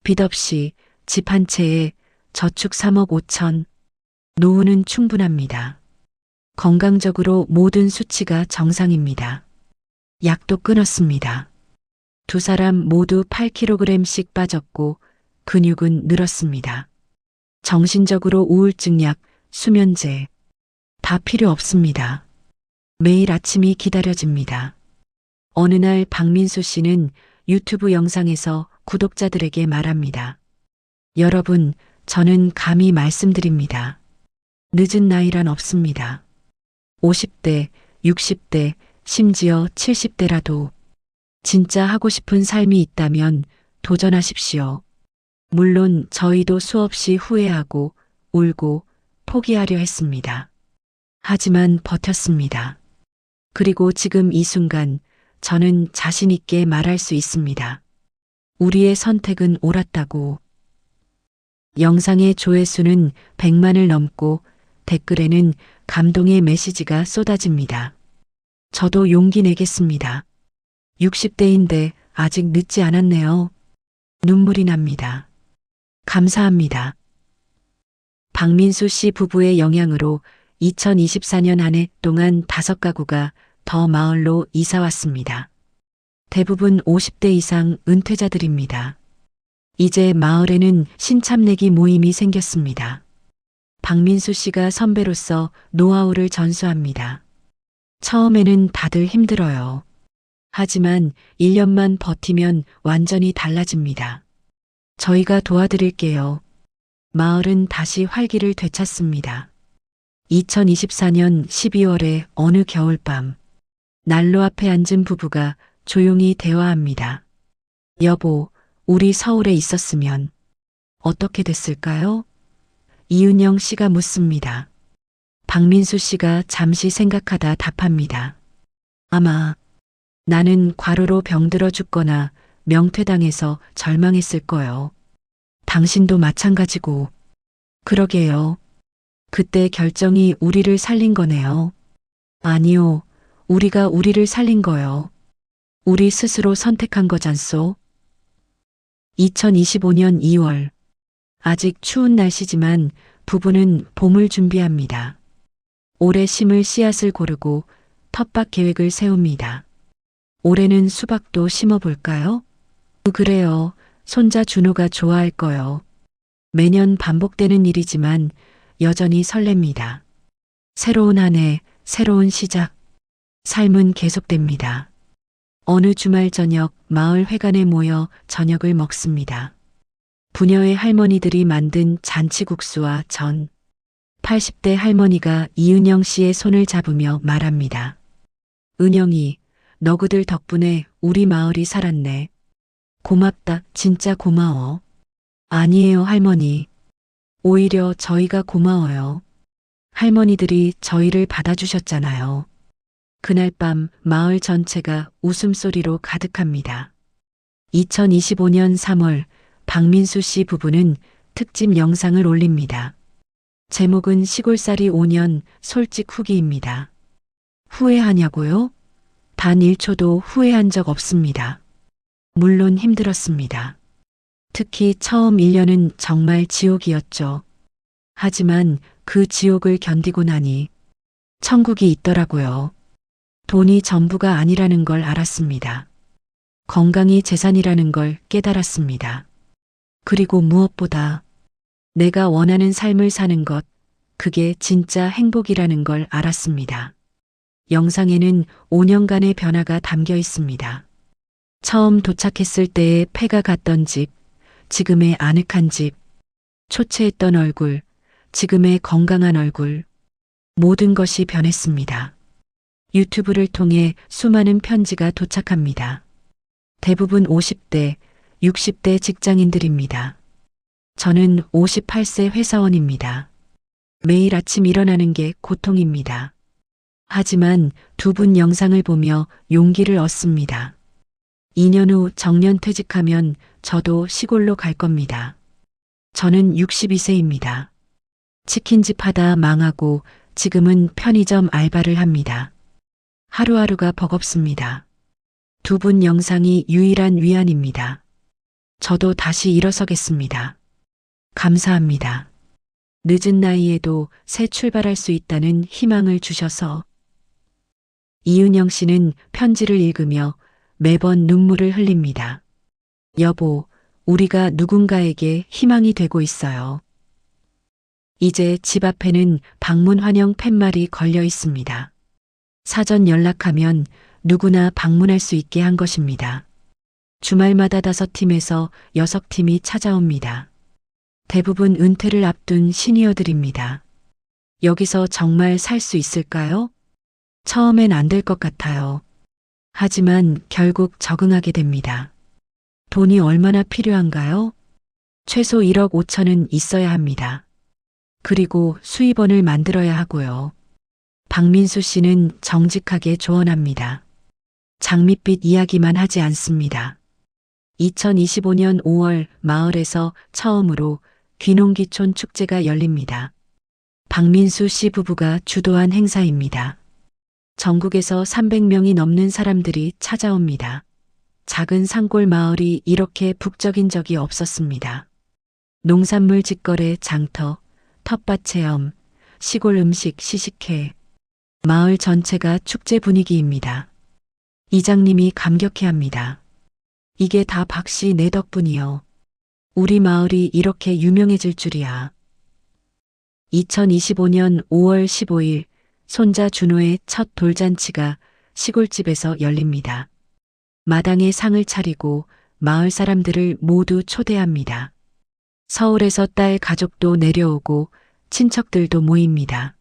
빚 없이 집 한 채에 저축 3억 5천. 노후는 충분합니다. 건강적으로 모든 수치가 정상입니다. 약도 끊었습니다. 두 사람 모두 8kg씩 빠졌고 근육은 늘었습니다. 정신적으로 우울증약, 수면제 다 필요 없습니다. 매일 아침이 기다려집니다. 어느 날 박민수 씨는 유튜브 영상에서 구독자들에게 말합니다. 여러분, 저는 감히 말씀드립니다. 늦은 나이란 없습니다. 50대, 60대, 심지어 70대라도 진짜 하고 싶은 삶이 있다면 도전하십시오. 물론 저희도 수없이 후회하고 울고 포기하려 했습니다. 하지만 버텼습니다. 그리고 지금 이 순간 저는 자신 있게 말할 수 있습니다. 우리의 선택은 옳았다고. 영상의 조회수는 100만을 넘고 댓글에는 감동의 메시지가 쏟아집니다. 저도 용기 내겠습니다. 60대인데 아직 늦지 않았네요. 눈물이 납니다. 감사합니다. 박민수 씨 부부의 영향으로 2024년 한 해 동안 5가구가 더 마을로 이사 왔습니다. 대부분 50대 이상 은퇴자들입니다. 이제 마을에는 신참내기 모임이 생겼습니다. 박민수 씨가 선배로서 노하우를 전수합니다. 처음에는 다들 힘들어요. 하지만 1년만 버티면 완전히 달라집니다. 저희가 도와드릴게요. 마을은 다시 활기를 되찾습니다. 2024년 12월의 어느 겨울밤, 난로 앞에 앉은 부부가 조용히 대화합니다. 여보, 우리 서울에 있었으면 어떻게 됐을까요? 이은영 씨가 묻습니다. 박민수 씨가 잠시 생각하다 답합니다. 아마 나는 과로로 병들어 죽거나 명퇴당해서 절망했을 거요. 당신도 마찬가지고. 그러게요. 그때 결정이 우리를 살린 거네요. 아니요. 우리가 우리를 살린 거요. 우리 스스로 선택한 거잖소. 2025년 2월. 아직 추운 날씨지만 부부는 봄을 준비합니다. 올해 심을 씨앗을 고르고 텃밭 계획을 세웁니다. 올해는 수박도 심어볼까요? 그래요. 손자 준호가 좋아할 거요. 매년 반복되는 일이지만 여전히 설렙니다. 새로운 한 해, 새로운 시작. 삶은 계속됩니다. 어느 주말 저녁 마을 회관에 모여 저녁을 먹습니다. 부녀의 할머니들이 만든 잔치국수와 전. 80대 할머니가 이은영 씨의 손을 잡으며 말합니다. 은영이, 너그들 덕분에 우리 마을이 살았네. 고맙다, 진짜 고마워. 아니에요, 할머니. 오히려 저희가 고마워요. 할머니들이 저희를 받아주셨잖아요. 그날 밤 마을 전체가 웃음소리로 가득합니다. 2025년 3월 박민수 씨 부부는 특집 영상을 올립니다. 제목은 시골살이 5년 솔직 후기입니다. 후회하냐고요? 단 1초도 후회한 적 없습니다. 물론 힘들었습니다. 특히 처음 1년은 정말 지옥이었죠. 하지만 그 지옥을 견디고 나니 천국이 있더라고요. 돈이 전부가 아니라는 걸 알았습니다. 건강이 재산이라는 걸 깨달았습니다. 그리고 무엇보다 내가 원하는 삶을 사는 것, 그게 진짜 행복이라는 걸 알았습니다. 영상에는 5년간의 변화가 담겨 있습니다. 처음 도착했을 때의 폐가 갔던 집, 지금의 아늑한 집, 초췌했던 얼굴, 지금의 건강한 얼굴, 모든 것이 변했습니다. 유튜브를 통해 수많은 편지가 도착합니다. 대부분 50대, 60대 직장인들입니다. 저는 58세 회사원입니다. 매일 아침 일어나는 게 고통입니다. 하지만 두 분 영상을 보며 용기를 얻습니다. 2년 후 정년퇴직하면 저도 시골로 갈 겁니다. 저는 62세입니다. 치킨집 하다 망하고 지금은 편의점 알바를 합니다. 하루하루가 버겁습니다. 두 분 영상이 유일한 위안입니다. 저도 다시 일어서겠습니다. 감사합니다. 늦은 나이에도 새 출발할 수 있다는 희망을 주셔서. 이은영 씨는 편지를 읽으며 매번 눈물을 흘립니다. 여보, 우리가 누군가에게 희망이 되고 있어요. 이제 집 앞에는 방문 환영 팻말이 걸려 있습니다. 사전 연락하면 누구나 방문할 수 있게 한 것입니다. 주말마다 5팀에서 6팀이 찾아옵니다. 대부분 은퇴를 앞둔 시니어들입니다. 여기서 정말 살 수 있을까요? 처음엔 안 될 것 같아요. 하지만 결국 적응하게 됩니다. 돈이 얼마나 필요한가요? 최소 1억 5천은 있어야 합니다. 그리고 수입원을 만들어야 하고요. 박민수 씨는 정직하게 조언합니다. 장밋빛 이야기만 하지 않습니다. 2025년 5월 마을에서 처음으로 귀농귀촌 축제가 열립니다. 박민수 씨 부부가 주도한 행사입니다. 전국에서 300명이 넘는 사람들이 찾아옵니다. 작은 산골 마을이 이렇게 북적인 적이 없었습니다. 농산물 직거래 장터, 텃밭 체험, 시골 음식 시식회, 마을 전체가 축제 분위기입니다. 이장님이 감격해합니다. 이게 다 박씨 내 덕분이요. 우리 마을이 이렇게 유명해질 줄이야. 2025년 5월 15일 손자 준호의 첫 돌잔치가 시골집에서 열립니다. 마당에 상을 차리고 마을 사람들을 모두 초대합니다. 서울에서 딸 가족도 내려오고 친척들도 모입니다.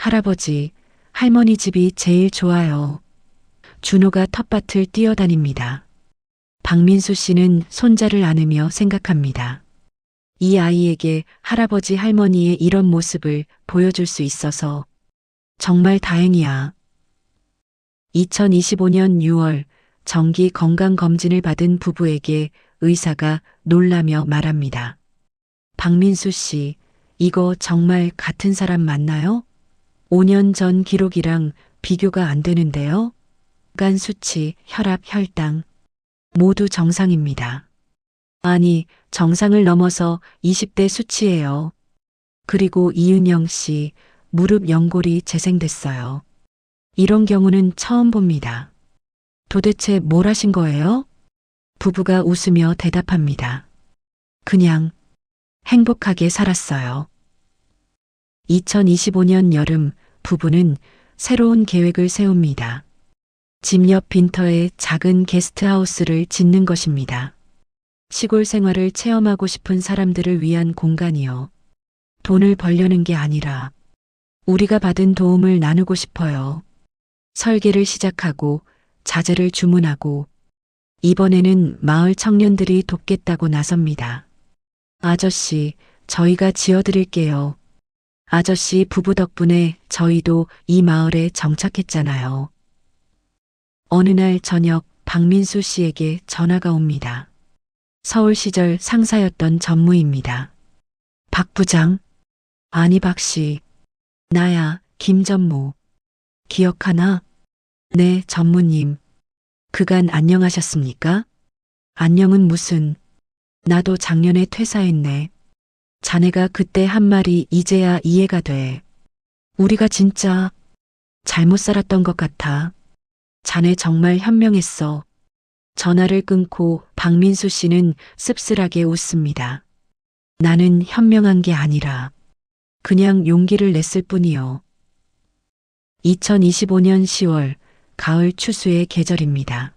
할아버지, 할머니 집이 제일 좋아요. 준호가 텃밭을 뛰어다닙니다. 박민수 씨는 손자를 안으며 생각합니다. 이 아이에게 할아버지 할머니의 이런 모습을 보여줄 수 있어서 정말 다행이야. 2025년 6월 정기 건강검진을 받은 부부에게 의사가 놀라며 말합니다. 박민수 씨, 이거 정말 같은 사람 맞나요? 5년 전 기록이랑 비교가 안 되는데요. 간 수치, 혈압, 혈당 모두 정상입니다. 아니, 정상을 넘어서 20대 수치예요. 그리고 이은영 씨, 무릎 연골이 재생됐어요. 이런 경우는 처음 봅니다. 도대체 뭘 하신 거예요? 부부가 웃으며 대답합니다. 그냥 행복하게 살았어요. 2025년 여름 부부는 새로운 계획을 세웁니다. 집 옆 빈터에 작은 게스트하우스를 짓는 것입니다. 시골 생활을 체험하고 싶은 사람들을 위한 공간이요. 돈을 벌려는 게 아니라 우리가 받은 도움을 나누고 싶어요. 설계를 시작하고 자재를 주문하고 이번에는 마을 청년들이 돕겠다고 나섭니다. 아저씨, 저희가 지어드릴게요. 아저씨 부부 덕분에 저희도 이 마을에 정착했잖아요. 어느 날 저녁 박민수 씨에게 전화가 옵니다. 서울 시절 상사였던 전무입니다. 박 부장? 아니 박 씨. 나야, 김전무. 기억하나? 네, 전무님. 그간 안녕하셨습니까? 안녕은 무슨. 나도 작년에 퇴사했네. 자네가 그때 한 말이 이제야 이해가 돼. 우리가 진짜 잘못 살았던 것 같아. 자네 정말 현명했어. 전화를 끊고 박민수 씨는 씁쓸하게 웃습니다. 나는 현명한 게 아니라 그냥 용기를 냈을 뿐이요. 2025년 10월 가을 추수의 계절입니다.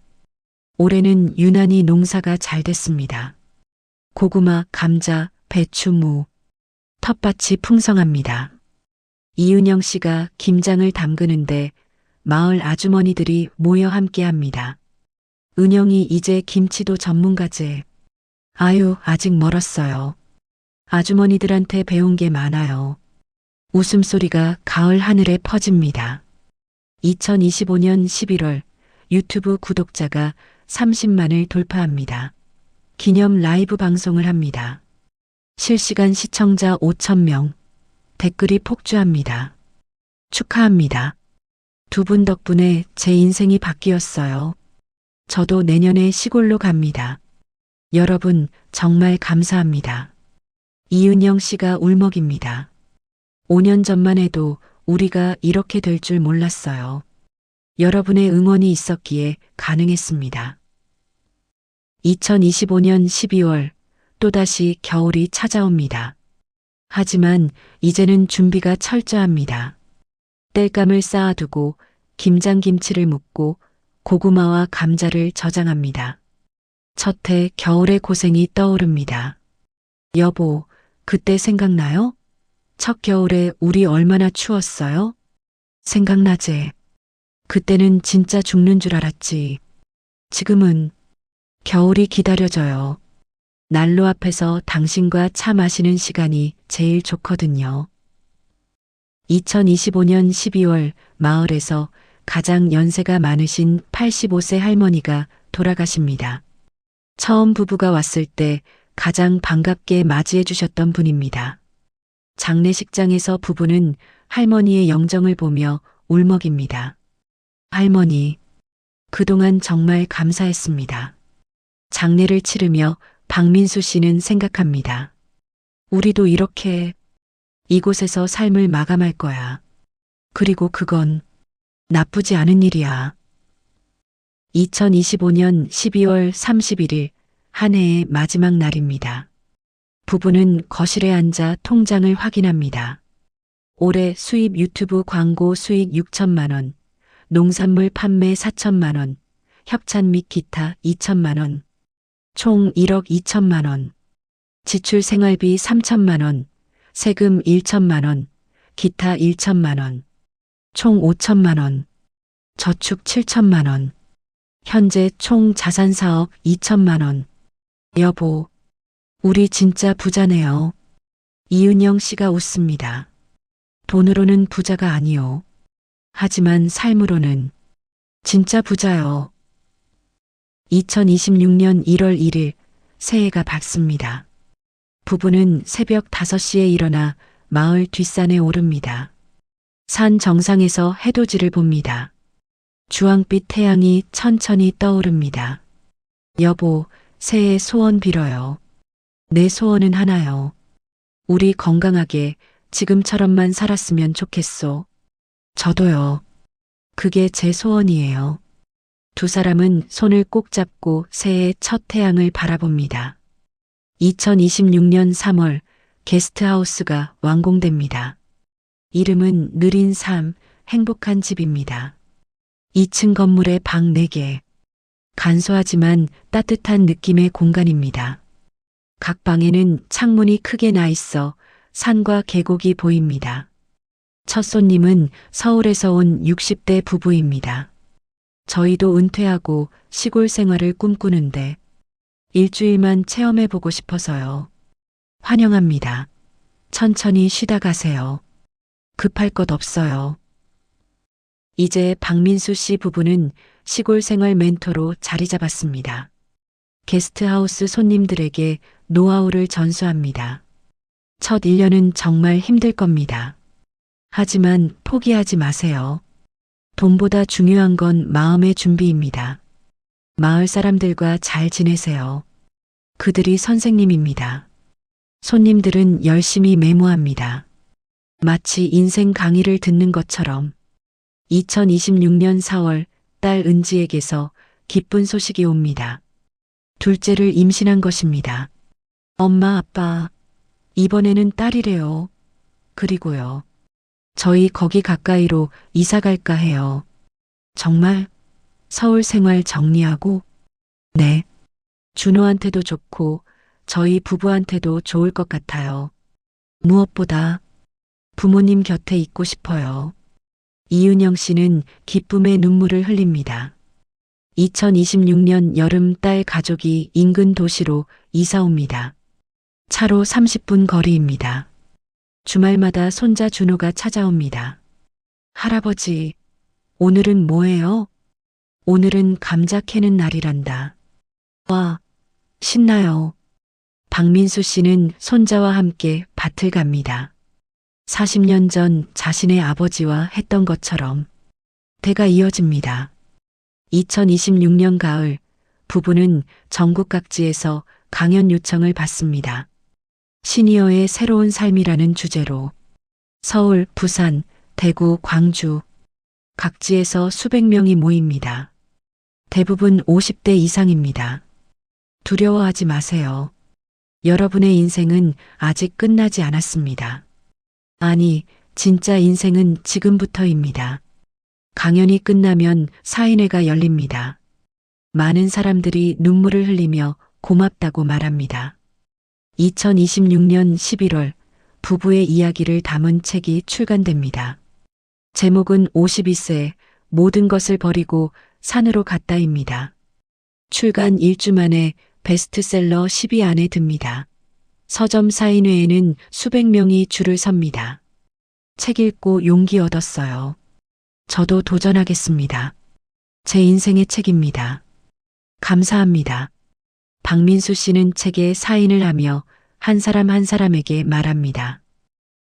올해는 유난히 농사가 잘 됐습니다. 고구마, 감자, 배추, 무, 텃밭이 풍성합니다. 이은영 씨가 김장을 담그는데 마을 아주머니들이 모여 함께합니다. 은영이 이제 김치도 전문가제. 아유, 아직 멀었어요. 아주머니들한테 배운 게 많아요. 웃음소리가 가을 하늘에 퍼집니다. 2025년 11월 유튜브 구독자가 30만을 돌파합니다. 기념 라이브 방송을 합니다. 실시간 시청자 5,000명. 댓글이 폭주합니다. 축하합니다. 두 분 덕분에 제 인생이 바뀌었어요. 저도 내년에 시골로 갑니다. 여러분 정말 감사합니다. 이은영 씨가 울먹입니다. 5년 전만 해도 우리가 이렇게 될 줄 몰랐어요. 여러분의 응원이 있었기에 가능했습니다. 2025년 12월 또다시 겨울이 찾아옵니다. 하지만 이제는 준비가 철저합니다. 땔감을 쌓아두고 김장김치를 묻고 고구마와 감자를 저장합니다. 첫 해 겨울의 고생이 떠오릅니다. 여보, 그때 생각나요? 첫 겨울에 우리 얼마나 추웠어요? 생각나지? 그때는 진짜 죽는 줄 알았지. 지금은 겨울이 기다려져요. 난로 앞에서 당신과 차 마시는 시간이 제일 좋거든요. 2025년 12월 마을에서 가장 연세가 많으신 85세 할머니가 돌아가십니다. 처음 부부가 왔을 때 가장 반갑게 맞이해 주셨던 분입니다. 장례식장에서 부부는 할머니의 영정을 보며 울먹입니다. 할머니, 그동안 정말 감사했습니다. 장례를 치르며 박민수 씨는 생각합니다. 우리도 이렇게 이곳에서 삶을 마감할 거야. 그리고 그건 나쁘지 않은 일이야. 2025년 12월 31일 한 해의 마지막 날입니다. 부부는 거실에 앉아 통장을 확인합니다. 올해 수입 유튜브 광고 수익 6천만 원, 농산물 판매 4천만 원, 협찬 및 기타 2천만 원, 총 1억 2천만 원, 지출 생활비 3천만 원, 세금 1천만 원, 기타 1천만 원, 총 5천만 원, 저축 7천만 원, 현재 총 자산 4억 2천만 원. 여보, 우리 진짜 부자네요. 이은영 씨가 웃습니다. 돈으로는 부자가 아니요. 하지만 삶으로는 진짜 부자요. 2026년 1월 1일 새해가 밝습니다. 부부는 새벽 5시에 일어나 마을 뒷산에 오릅니다. 산 정상에서 해돋이를 봅니다. 주황빛 태양이 천천히 떠오릅니다. 여보, 새해 소원 빌어요. 내 소원은 하나요. 우리 건강하게 지금처럼만 살았으면 좋겠소. 저도요. 그게 제 소원이에요. 두 사람은 손을 꼭 잡고 새해 첫 태양을 바라봅니다. 2026년 3월 게스트하우스가 완공됩니다. 이름은 느린 삶, 행복한 집입니다. 2층 건물에 방 4개. 간소하지만 따뜻한 느낌의 공간입니다. 각 방에는 창문이 크게 나 있어 산과 계곡이 보입니다. 첫 손님은 서울에서 온 60대 부부입니다. 저희도 은퇴하고 시골 생활을 꿈꾸는데 일주일만 체험해보고 싶어서요. 환영합니다. 천천히 쉬다 가세요. 급할 것 없어요. 이제 박민수 씨 부부는 시골 생활 멘토로 자리 잡았습니다. 게스트하우스 손님들에게 노하우를 전수합니다. 첫 1년은 정말 힘들 겁니다. 하지만 포기하지 마세요. 돈보다 중요한 건 마음의 준비입니다. 마을 사람들과 잘 지내세요. 그들이 선생님입니다. 손님들은 열심히 메모합니다. 마치 인생 강의를 듣는 것처럼 2026년 4월 딸 은지에게서 기쁜 소식이 옵니다. 둘째를 임신한 것입니다. 엄마, 아빠, 이번에는 딸이래요. 그리고요. 저희 거기 가까이로 이사 갈까 해요. 정말 서울 생활 정리하고? 네. 준호한테도 좋고 저희 부부한테도 좋을 것 같아요. 무엇보다 부모님 곁에 있고 싶어요. 이은영 씨는 기쁨의 눈물을 흘립니다. 2026년 여름 딸 가족이 인근 도시로 이사 옵니다. 차로 30분 거리입니다. 주말마다 손자 준호가 찾아옵니다. 할아버지, 오늘은 뭐예요? 오늘은 감자 캐는 날이란다. 와, 신나요. 박민수 씨는 손자와 함께 밭을 갑니다. 40년 전 자신의 아버지와 했던 것처럼 대가 이어집니다. 2026년 가을 부부는 전국 각지에서 강연 요청을 받습니다. 시니어의 새로운 삶이라는 주제로 서울, 부산, 대구, 광주 각지에서 수백 명이 모입니다. 대부분 50대 이상입니다. 두려워하지 마세요. 여러분의 인생은 아직 끝나지 않았습니다. 아니, 진짜 인생은 지금부터입니다. 강연이 끝나면 사인회가 열립니다. 많은 사람들이 눈물을 흘리며 고맙다고 말합니다. 2026년 11월 부부의 이야기를 담은 책이 출간됩니다. 제목은 52세 모든 것을 버리고 산으로 갔다입니다. 출간 1주 만에 베스트셀러 10위 안에 듭니다. 서점 사인회에는 수백 명이 줄을 섭니다. 책 읽고 용기 얻었어요. 저도 도전하겠습니다. 제 인생의 책입니다. 감사합니다. 박민수 씨는 책에 사인을 하며 한 사람 한 사람에게 말합니다.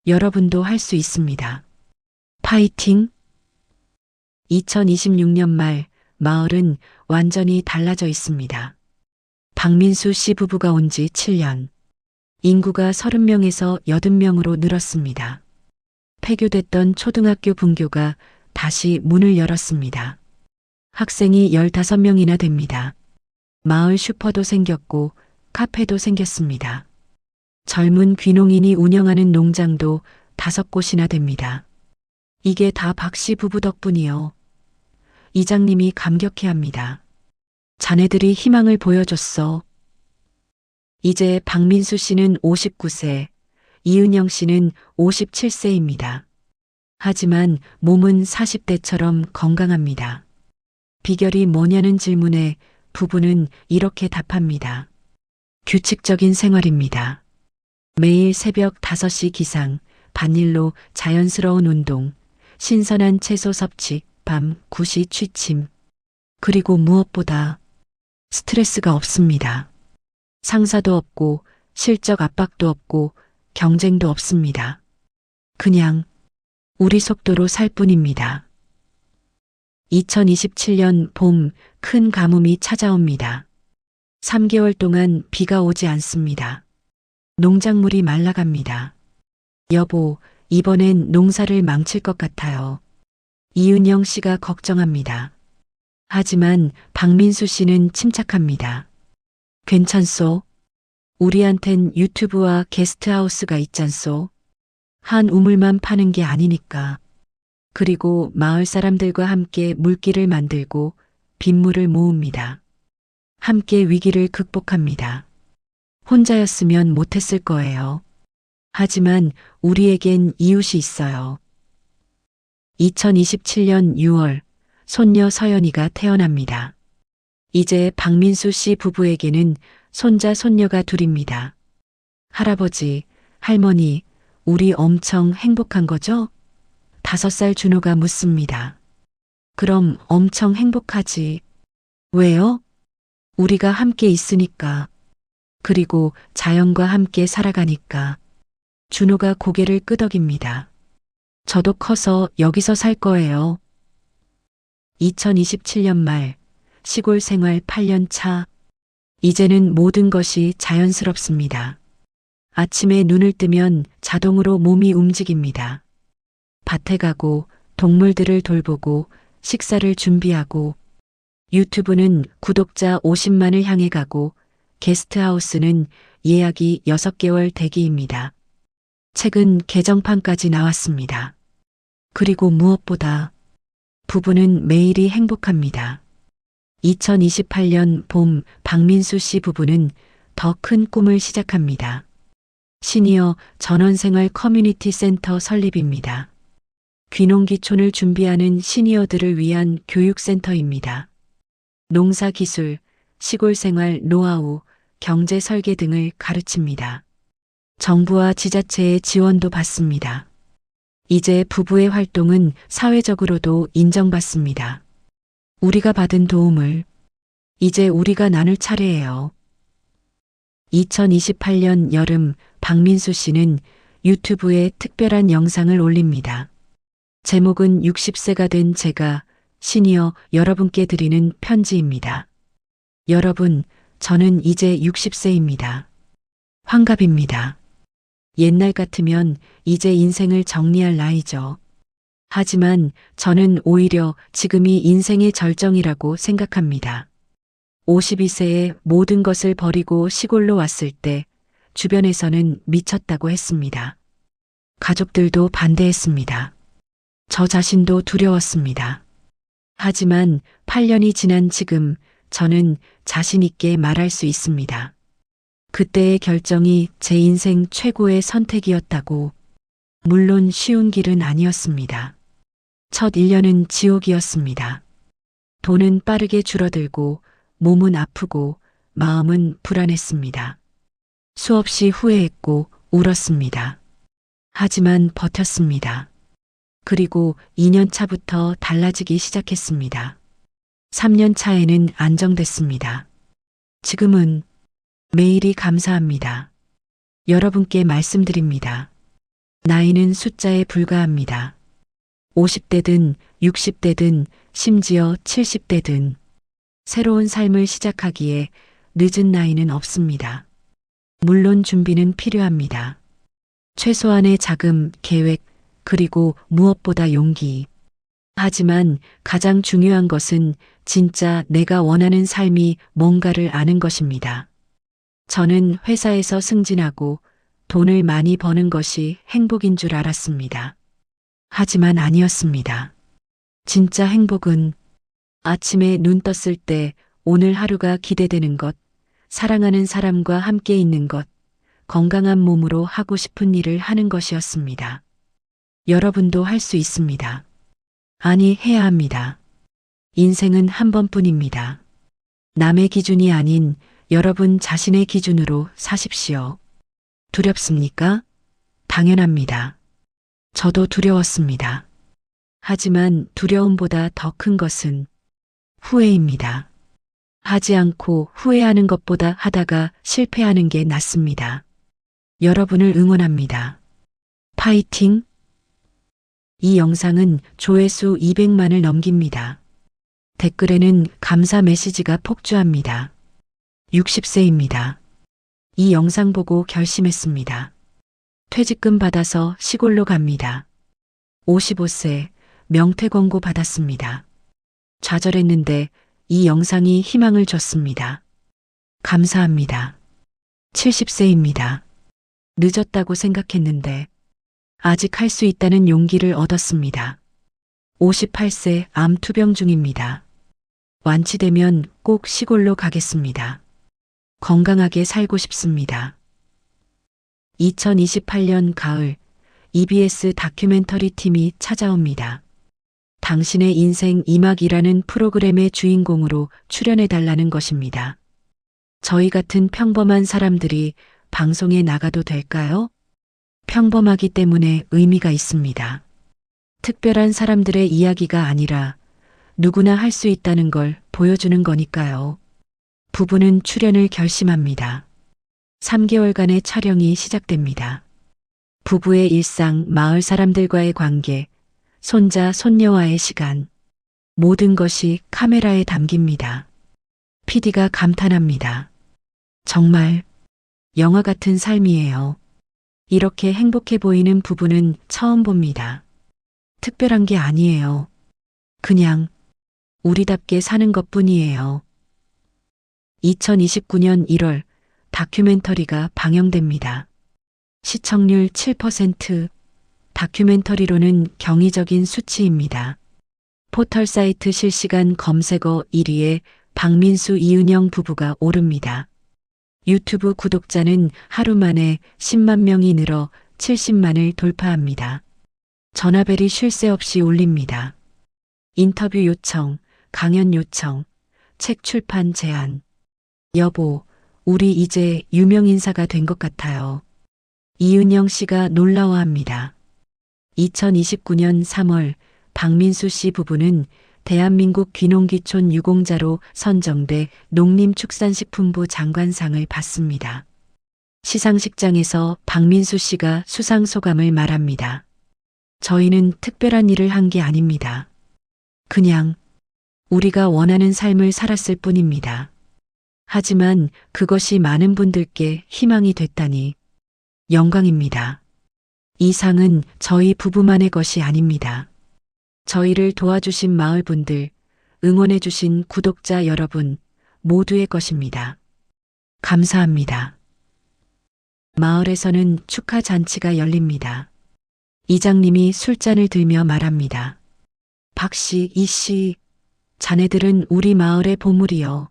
여러분도 할 수 있습니다. 파이팅! 2026년 말 마을은 완전히 달라져 있습니다. 박민수 씨 부부가 온 지 7년. 인구가 30명에서 80명으로 늘었습니다. 폐교됐던 초등학교 분교가 다시 문을 열었습니다. 학생이 15명이나 됩니다. 마을 슈퍼도 생겼고 카페도 생겼습니다. 젊은 귀농인이 운영하는 농장도 5곳이나 됩니다. 이게 다 박씨 부부 덕분이요. 이장님이 감격해합니다. 자네들이 희망을 보여줬어. 이제 박민수 씨는 59세, 이은영 씨는 57세입니다. 하지만 몸은 40대처럼 건강합니다. 비결이 뭐냐는 질문에 부부는 이렇게 답합니다. 규칙적인 생활입니다. 매일 새벽 5시 기상, 반일로 자연스러운 운동, 신선한 채소 섭취, 밤 9시 취침. 그리고 무엇보다 스트레스가 없습니다. 상사도 없고 실적 압박도 없고 경쟁도 없습니다. 그냥 우리 속도로 살 뿐입니다. 2027년 봄 큰 가뭄이 찾아옵니다. 3개월 동안 비가 오지 않습니다. 농작물이 말라갑니다. 여보, 이번엔 농사를 망칠 것 같아요. 이은영 씨가 걱정합니다. 하지만 박민수 씨는 침착합니다. 괜찮소? 우리한텐 유튜브와 게스트하우스가 있잖소. 한 우물만 파는 게 아니니까. 그리고 마을 사람들과 함께 물길을 만들고 빗물을 모읍니다. 함께 위기를 극복합니다. 혼자였으면 못했을 거예요. 하지만 우리에겐 이웃이 있어요. 2027년 6월 손녀 서연이가 태어납니다. 이제 박민수 씨 부부에게는 손자 손녀가 둘입니다. 할아버지, 할머니, 우리 엄청 행복한 거죠? 5살 준호가 묻습니다. 그럼 엄청 행복하지. 왜요? 우리가 함께 있으니까. 그리고 자연과 함께 살아가니까. 준호가 고개를 끄덕입니다. 저도 커서 여기서 살 거예요. 2027년 말 시골 생활 8년 차. 이제는 모든 것이 자연스럽습니다. 아침에 눈을 뜨면 자동으로 몸이 움직입니다. 밭에 가고 동물들을 돌보고 식사를 준비하고 유튜브는 구독자 50만을 향해 가고 게스트하우스는 예약이 6개월 대기입니다. 책은 개정판까지 나왔습니다. 그리고 무엇보다 부부는 매일이 행복합니다. 2028년 봄 박민수 씨 부부는 더 큰 꿈을 시작합니다. 시니어 전원생활 커뮤니티 센터 설립입니다. 귀농귀촌을 준비하는 시니어들을 위한 교육센터입니다. 농사기술, 시골생활 노하우, 경제 설계 등을 가르칩니다. 정부와 지자체의 지원도 받습니다. 이제 부부의 활동은 사회적으로도 인정받습니다. 우리가 받은 도움을 이제 우리가 나눌 차례예요. 2028년 여름 박민수 씨는 유튜브에 특별한 영상을 올립니다. 제목은 60세가 된 제가 시니어 여러분께 드리는 편지입니다. 여러분, 저는 이제 60세입니다. 환갑입니다. 옛날 같으면 이제 인생을 정리할 나이죠. 하지만 저는 오히려 지금이 인생의 절정이라고 생각합니다. 52세에 모든 것을 버리고 시골로 왔을 때 주변에서는 미쳤다고 했습니다. 가족들도 반대했습니다. 저 자신도 두려웠습니다. 하지만 8년이 지난 지금 저는 자신 있게 말할 수 있습니다. 그때의 결정이 제 인생 최고의 선택이었다고. 물론 쉬운 길은 아니었습니다. 첫 1년은 지옥이었습니다. 돈은 빠르게 줄어들고 몸은 아프고 마음은 불안했습니다. 수없이 후회했고 울었습니다. 하지만 버텼습니다. 그리고 2년 차부터 달라지기 시작했습니다. 3년 차에는 안정됐습니다. 지금은 매일이 감사합니다. 여러분께 말씀드립니다. 나이는 숫자에 불과합니다. 50대든 60대든 심지어 70대든 새로운 삶을 시작하기에 늦은 나이는 없습니다. 물론 준비는 필요합니다. 최소한의 자금, 계획, 그리고 무엇보다 용기. 하지만 가장 중요한 것은 진짜 내가 원하는 삶이 뭔가를 아는 것입니다. 저는 회사에서 승진하고 돈을 많이 버는 것이 행복인 줄 알았습니다. 하지만 아니었습니다. 진짜 행복은 아침에 눈 떴을 때 오늘 하루가 기대되는 것, 사랑하는 사람과 함께 있는 것, 건강한 몸으로 하고 싶은 일을 하는 것이었습니다. 여러분도 할 수 있습니다. 아니, 해야 합니다. 인생은 한 번뿐입니다. 남의 기준이 아닌 여러분 자신의 기준으로 사십시오. 두렵습니까? 당연합니다. 저도 두려웠습니다. 하지만 두려움보다 더 큰 것은 후회입니다. 하지 않고 후회하는 것보다 하다가 실패하는 게 낫습니다. 여러분을 응원합니다. 파이팅! 이 영상은 조회수 200만을 넘깁니다. 댓글에는 감사 메시지가 폭주합니다. 60세입니다. 이 영상 보고 결심했습니다. 퇴직금 받아서 시골로 갑니다. 55세 명퇴 권고 받았습니다. 좌절했는데 이 영상이 희망을 줬습니다. 감사합니다. 70세입니다. 늦었다고 생각했는데 아직 할 수 있다는 용기를 얻었습니다. 58세 암 투병 중입니다. 완치되면 꼭 시골로 가겠습니다. 건강하게 살고 싶습니다. 2028년 가을 EBS 다큐멘터리 팀이 찾아옵니다. 당신의 인생 이막이라는 프로그램의 주인공으로 출연해달라는 것입니다. 저희 같은 평범한 사람들이 방송에 나가도 될까요? 평범하기 때문에 의미가 있습니다. 특별한 사람들의 이야기가 아니라 누구나 할 수 있다는 걸 보여주는 거니까요. 부부는 출연을 결심합니다. 3개월간의 촬영이 시작됩니다. 부부의 일상, 마을 사람들과의 관계, 손자, 손녀와의 시간, 모든 것이 카메라에 담깁니다. PD가 감탄합니다. 정말 영화 같은 삶이에요. 이렇게 행복해 보이는 부부는 처음 봅니다. 특별한 게 아니에요. 그냥 우리답게 사는 것뿐이에요. 2029년 1월 다큐멘터리가 방영됩니다. 시청률 7%, 다큐멘터리로는 경이적인 수치입니다. 포털 사이트 실시간 검색어 1위에 박민수 이은영 부부가 오릅니다. 유튜브 구독자는 하루 만에 10만 명이 늘어 70만을 돌파합니다. 전화벨이 쉴 새 없이 울립니다. 인터뷰 요청, 강연 요청, 책 출판 제안. 여보, 우리 이제 유명인사가 된 것 같아요. 이은영 씨가 놀라워합니다. 2029년 3월 박민수 씨 부부는 대한민국 귀농귀촌 유공자로 선정돼 농림축산식품부 장관상을 받습니다. 시상식장에서 박민수 씨가 수상 소감을 말합니다. 저희는 특별한 일을 한 게 아닙니다. 그냥 우리가 원하는 삶을 살았을 뿐입니다. 하지만 그것이 많은 분들께 희망이 됐다니 영광입니다. 이 상은 저희 부부만의 것이 아닙니다. 저희를 도와주신 마을 분들, 응원해주신 구독자 여러분 모두의 것입니다. 감사합니다. 마을에서는 축하 잔치가 열립니다. 이장님이 술잔을 들며 말합니다. 박씨, 이씨, 자네들은 우리 마을의 보물이여.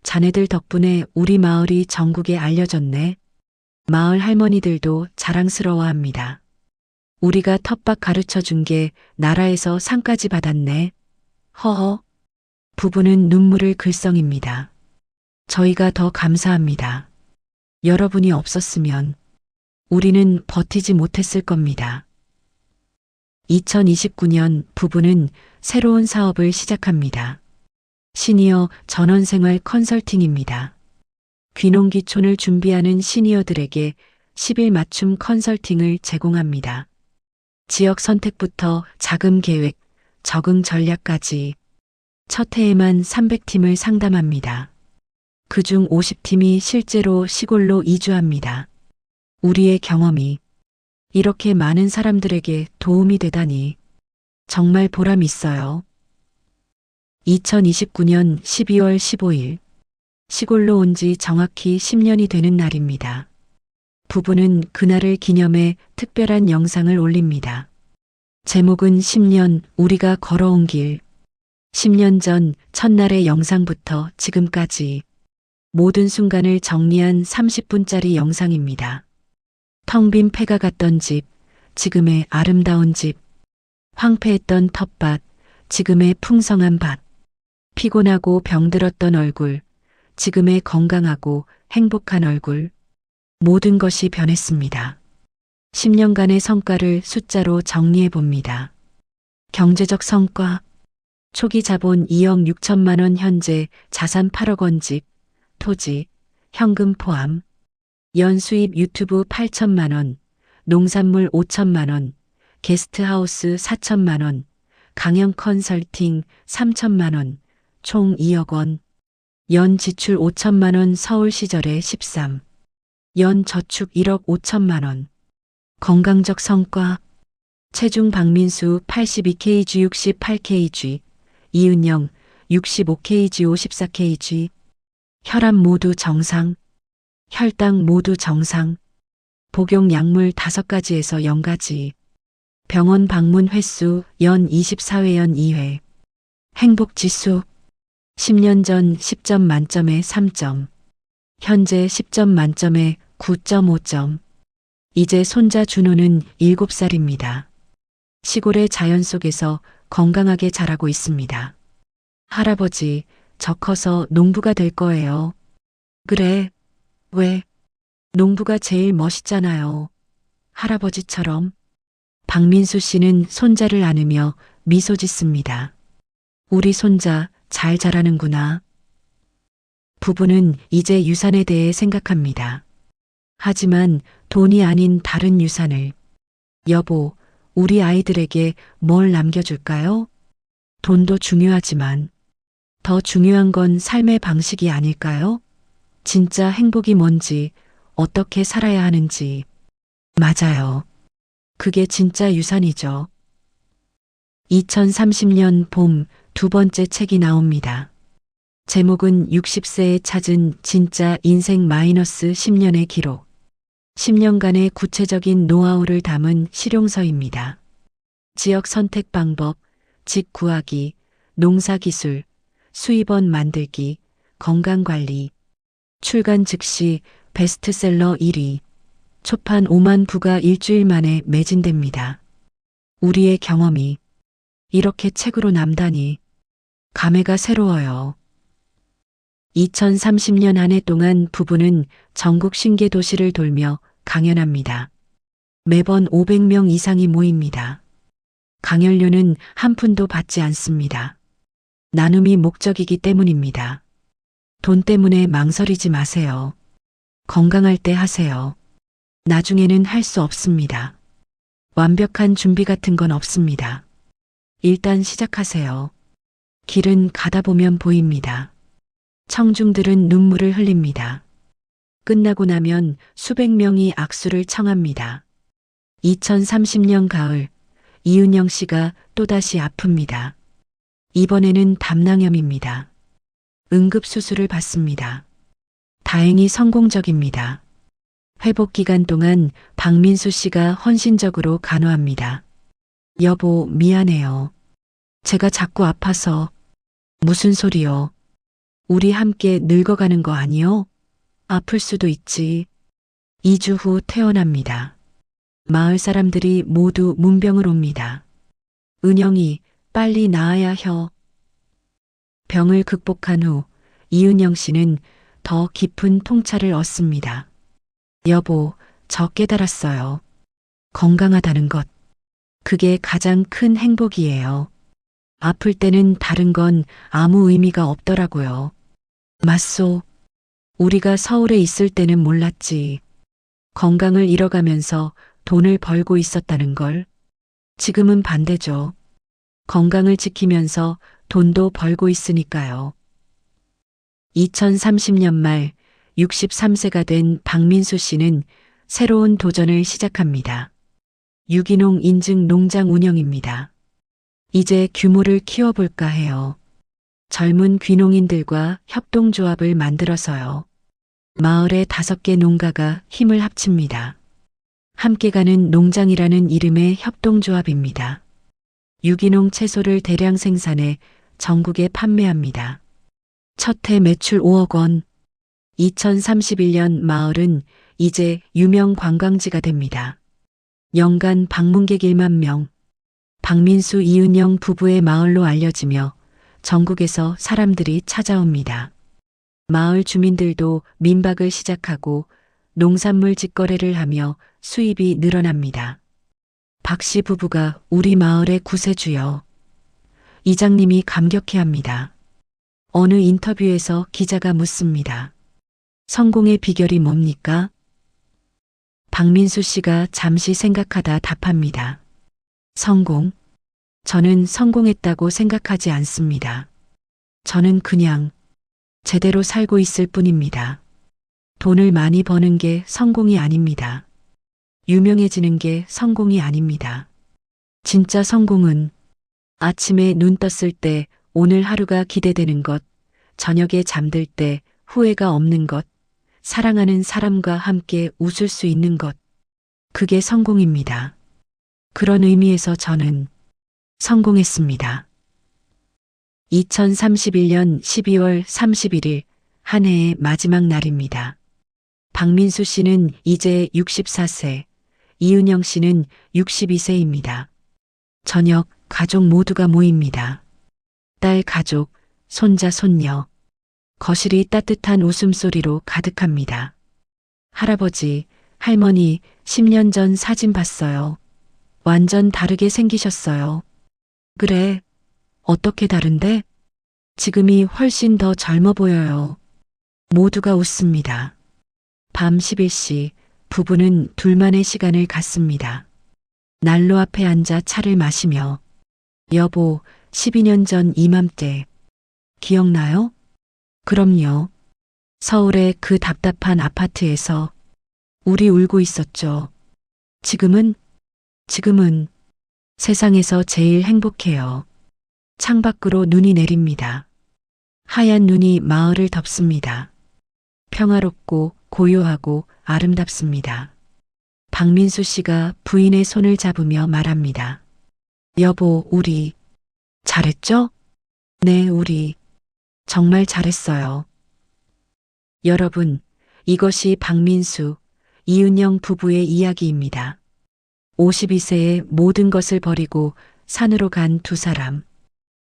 자네들 덕분에 우리 마을이 전국에 알려졌네. 마을 할머니들도 자랑스러워합니다. 우리가 텃밭 가르쳐 준 게 나라에서 상까지 받았네. 허허. 부부는 눈물을 글썽입니다. 저희가 더 감사합니다. 여러분이 없었으면 우리는 버티지 못했을 겁니다. 2029년 부부는 새로운 사업을 시작합니다. 시니어 전원생활 컨설팅입니다. 귀농귀촌을 준비하는 시니어들에게 10일 맞춤 컨설팅을 제공합니다. 지역 선택부터 자금 계획, 적응 전략까지 첫 해에만 300팀을 상담합니다. 그중 50팀이 실제로 시골로 이주합니다. 우리의 경험이 이렇게 많은 사람들에게 도움이 되다니 정말 보람 있어요. 2029년 12월 15일 시골로 온 지 정확히 10년이 되는 날입니다. 부부는 그날을 기념해 특별한 영상을 올립니다. 제목은 10년 우리가 걸어온 길. 10년 전 첫날의 영상부터 지금까지 모든 순간을 정리한 30분짜리 영상입니다. 텅 빈 폐가 같던 집, 지금의 아름다운 집. 황폐했던 텃밭, 지금의 풍성한 밭. 피곤하고 병들었던 얼굴, 지금의 건강하고 행복한 얼굴. 모든 것이 변했습니다. 10년간의 성과를 숫자로 정리해 봅니다. 경제적 성과. 초기 자본 2억 6천만 원, 현재 자산 8억 원, 집, 토지, 현금 포함. 연 수입 유튜브 8천만 원, 농산물 5천만 원, 게스트하우스 4천만 원, 강연 컨설팅 3천만 원, 총 2억 원. 연 지출 5천만 원, 서울 시절에 13. 연 저축 1억 5천만 원. 건강적 성과. 체중 박민수 82kg 68kg, 이은영 65kg 54kg. 혈압 모두 정상. 혈당 모두 정상. 복용 약물 5가지에서 0가지. 병원 방문 횟수 연 24회, 연 2회. 행복지수. 10년 전 10점 만점에 3점. 현재 10점 만점에 9.5점. 이제 손자 준호는 7살입니다. 시골의 자연 속에서 건강하게 자라고 있습니다. 할아버지, 저 커서 농부가 될 거예요. 그래. 왜? 농부가 제일 멋있잖아요. 할아버지처럼. 박민수 씨는 손자를 안으며 미소 짓습니다. 우리 손자 잘 자라는구나. 부부는 이제 유산에 대해 생각합니다. 하지만 돈이 아닌 다른 유산을. 여보, 우리 아이들에게 뭘 남겨줄까요? 돈도 중요하지만 더 중요한 건 삶의 방식이 아닐까요? 진짜 행복이 뭔지, 어떻게 살아야 하는지. 맞아요. 그게 진짜 유산이죠. 2030년 봄 2번째 책이 나옵니다. 제목은 60세에 찾은 진짜 인생 마이너스 10년의 기록. 10년간의 구체적인 노하우를 담은 실용서입니다. 지역 선택 방법, 집 구하기, 농사 기술, 수입원 만들기, 건강관리. 출간 즉시 베스트셀러 1위. 초판 5만 부가 일주일 만에 매진됩니다. 우리의 경험이 이렇게 책으로 남다니 감회가 새로워요. 2030년 한 해 동안 부부는 전국 신계 도시를 돌며 강연합니다. 매번 500명 이상이 모입니다. 강연료는 한 푼도 받지 않습니다. 나눔이 목적이기 때문입니다. 돈 때문에 망설이지 마세요. 건강할 때 하세요. 나중에는 할 수 없습니다. 완벽한 준비 같은 건 없습니다. 일단 시작하세요. 길은 가다 보면 보입니다. 청중들은 눈물을 흘립니다. 끝나고 나면 수백 명이 악수를 청합니다. 2030년 가을, 이은영 씨가 또다시 아픕니다. 이번에는 담낭염입니다. 응급수술을 받습니다. 다행히 성공적입니다. 회복 기간 동안 박민수 씨가 헌신적으로 간호합니다. 여보, 미안해요. 제가 자꾸 아파서. 무슨 소리요? 우리 함께 늙어가는 거 아니요? 아플 수도 있지. 2주 후 퇴원합니다. 마을 사람들이 모두 문병을 옵니다. 은영이 빨리 나아야 혀. 병을 극복한 후 이은영 씨는 더 깊은 통찰을 얻습니다. 여보, 저 깨달았어요. 건강하다는 것. 그게 가장 큰 행복이에요. 아플 때는 다른 건 아무 의미가 없더라고요. 맞소. 우리가 서울에 있을 때는 몰랐지. 건강을 잃어가면서 돈을 벌고 있었다는 걸. 지금은 반대죠. 건강을 지키면서 돈도 벌고 있으니까요. 2030년 말 63세가 된 박민수 씨는 새로운 도전을 시작합니다. 유기농 인증 농장 운영입니다. 이제 규모를 키워볼까 해요. 젊은 귀농인들과 협동조합을 만들어서요. 마을의 5개 농가가 힘을 합칩니다. 함께 가는 농장이라는 이름의 협동조합입니다. 유기농 채소를 대량 생산해 전국에 판매합니다. 첫 해 매출 5억 원. 2031년 마을은 이제 유명 관광지가 됩니다. 연간 방문객 1만 명. 박민수 이은영 부부의 마을로 알려지며 전국에서 사람들이 찾아옵니다. 마을 주민들도 민박을 시작하고 농산물 직거래를 하며 수입이 늘어납니다. 박 씨 부부가 우리 마을의 구세주요. 이장님이 감격해합니다. 어느 인터뷰에서 기자가 묻습니다. 성공의 비결이 뭡니까? 박민수 씨가 잠시 생각하다 답합니다. 성공? 저는 성공했다고 생각하지 않습니다. 저는 그냥 제대로 살고 있을 뿐입니다. 돈을 많이 버는 게 성공이 아닙니다. 유명해지는 게 성공이 아닙니다. 진짜 성공은 아침에 눈 떴을 때 오늘 하루가 기대되는 것, 저녁에 잠들 때 후회가 없는 것, 사랑하는 사람과 함께 웃을 수 있는 것. 그게 성공입니다. 그런 의미에서 저는 성공했습니다. 2031년 12월 31일 한 해의 마지막 날입니다. 박민수 씨는 이제 64세, 이은영 씨는 62세입니다. 저녁 가족 모두가 모입니다. 딸 가족, 손자 손녀. 거실이 따뜻한 웃음소리로 가득합니다. 할아버지, 할머니 10년 전 사진 봤어요. 완전 다르게 생기셨어요. 그래, 어떻게 다른데? 지금이 훨씬 더 젊어 보여요. 모두가 웃습니다. 밤 11시 부부는 둘만의 시간을 갖습니다. 난로 앞에 앉아 차를 마시며 여보, 12년 전 이맘때 기억나요? 그럼요. 서울의 그 답답한 아파트에서 우리 울고 있었죠. 지금은 세상에서 제일 행복해요. 창밖으로 눈이 내립니다. 하얀 눈이 마을을 덮습니다. 평화롭고 고요하고 아름답습니다. 박민수 씨가 부인의 손을 잡으며 말합니다. 여보, 우리 잘했죠? 네, 우리 정말 잘했어요. 여러분, 이것이 박민수, 이은영 부부의 이야기입니다. 52세에 모든 것을 버리고 산으로 간 두 사람.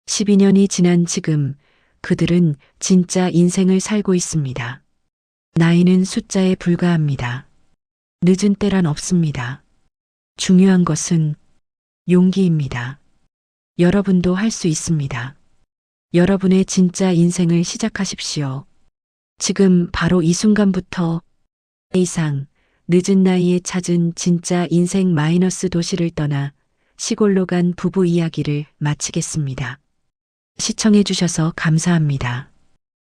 12년이 지난 지금 그들은 진짜 인생을 살고 있습니다. 나이는 숫자에 불과합니다. 늦은 때란 없습니다. 중요한 것은 용기입니다. 여러분도 할 수 있습니다. 여러분의 진짜 인생을 시작하십시오. 지금 바로 이 순간부터 이상 늦은 나이에 찾은 진짜 인생 마이너스 도시를 떠나 시골로 간 부부 이야기를 마치겠습니다. 시청해 주셔서 감사합니다.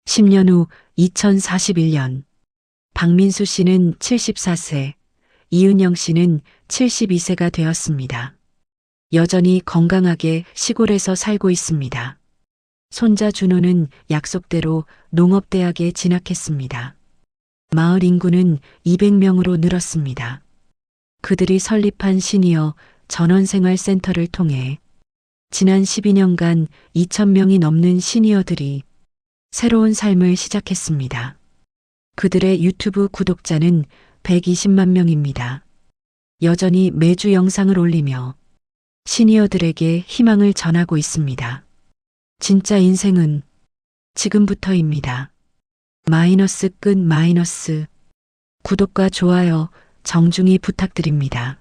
10년 후 2041년 박민수 씨는 74세, 이은영 씨는 72세가 되었습니다. 여전히 건강하게 시골에서 살고 있습니다. 손자 준호는 약속대로 농업대학에 진학했습니다. 마을 인구는 200명으로 늘었습니다. 그들이 설립한 시니어 전원생활센터를 통해 지난 12년간 2,000명이 넘는 시니어들이 새로운 삶을 시작했습니다. 그들의 유튜브 구독자는 120만 명입니다. 여전히 매주 영상을 올리며 시니어들에게 희망을 전하고 있습니다. 진짜 인생은 지금부터입니다. 마이너스 끝 마이너스. 구독과 좋아요 정중히 부탁드립니다.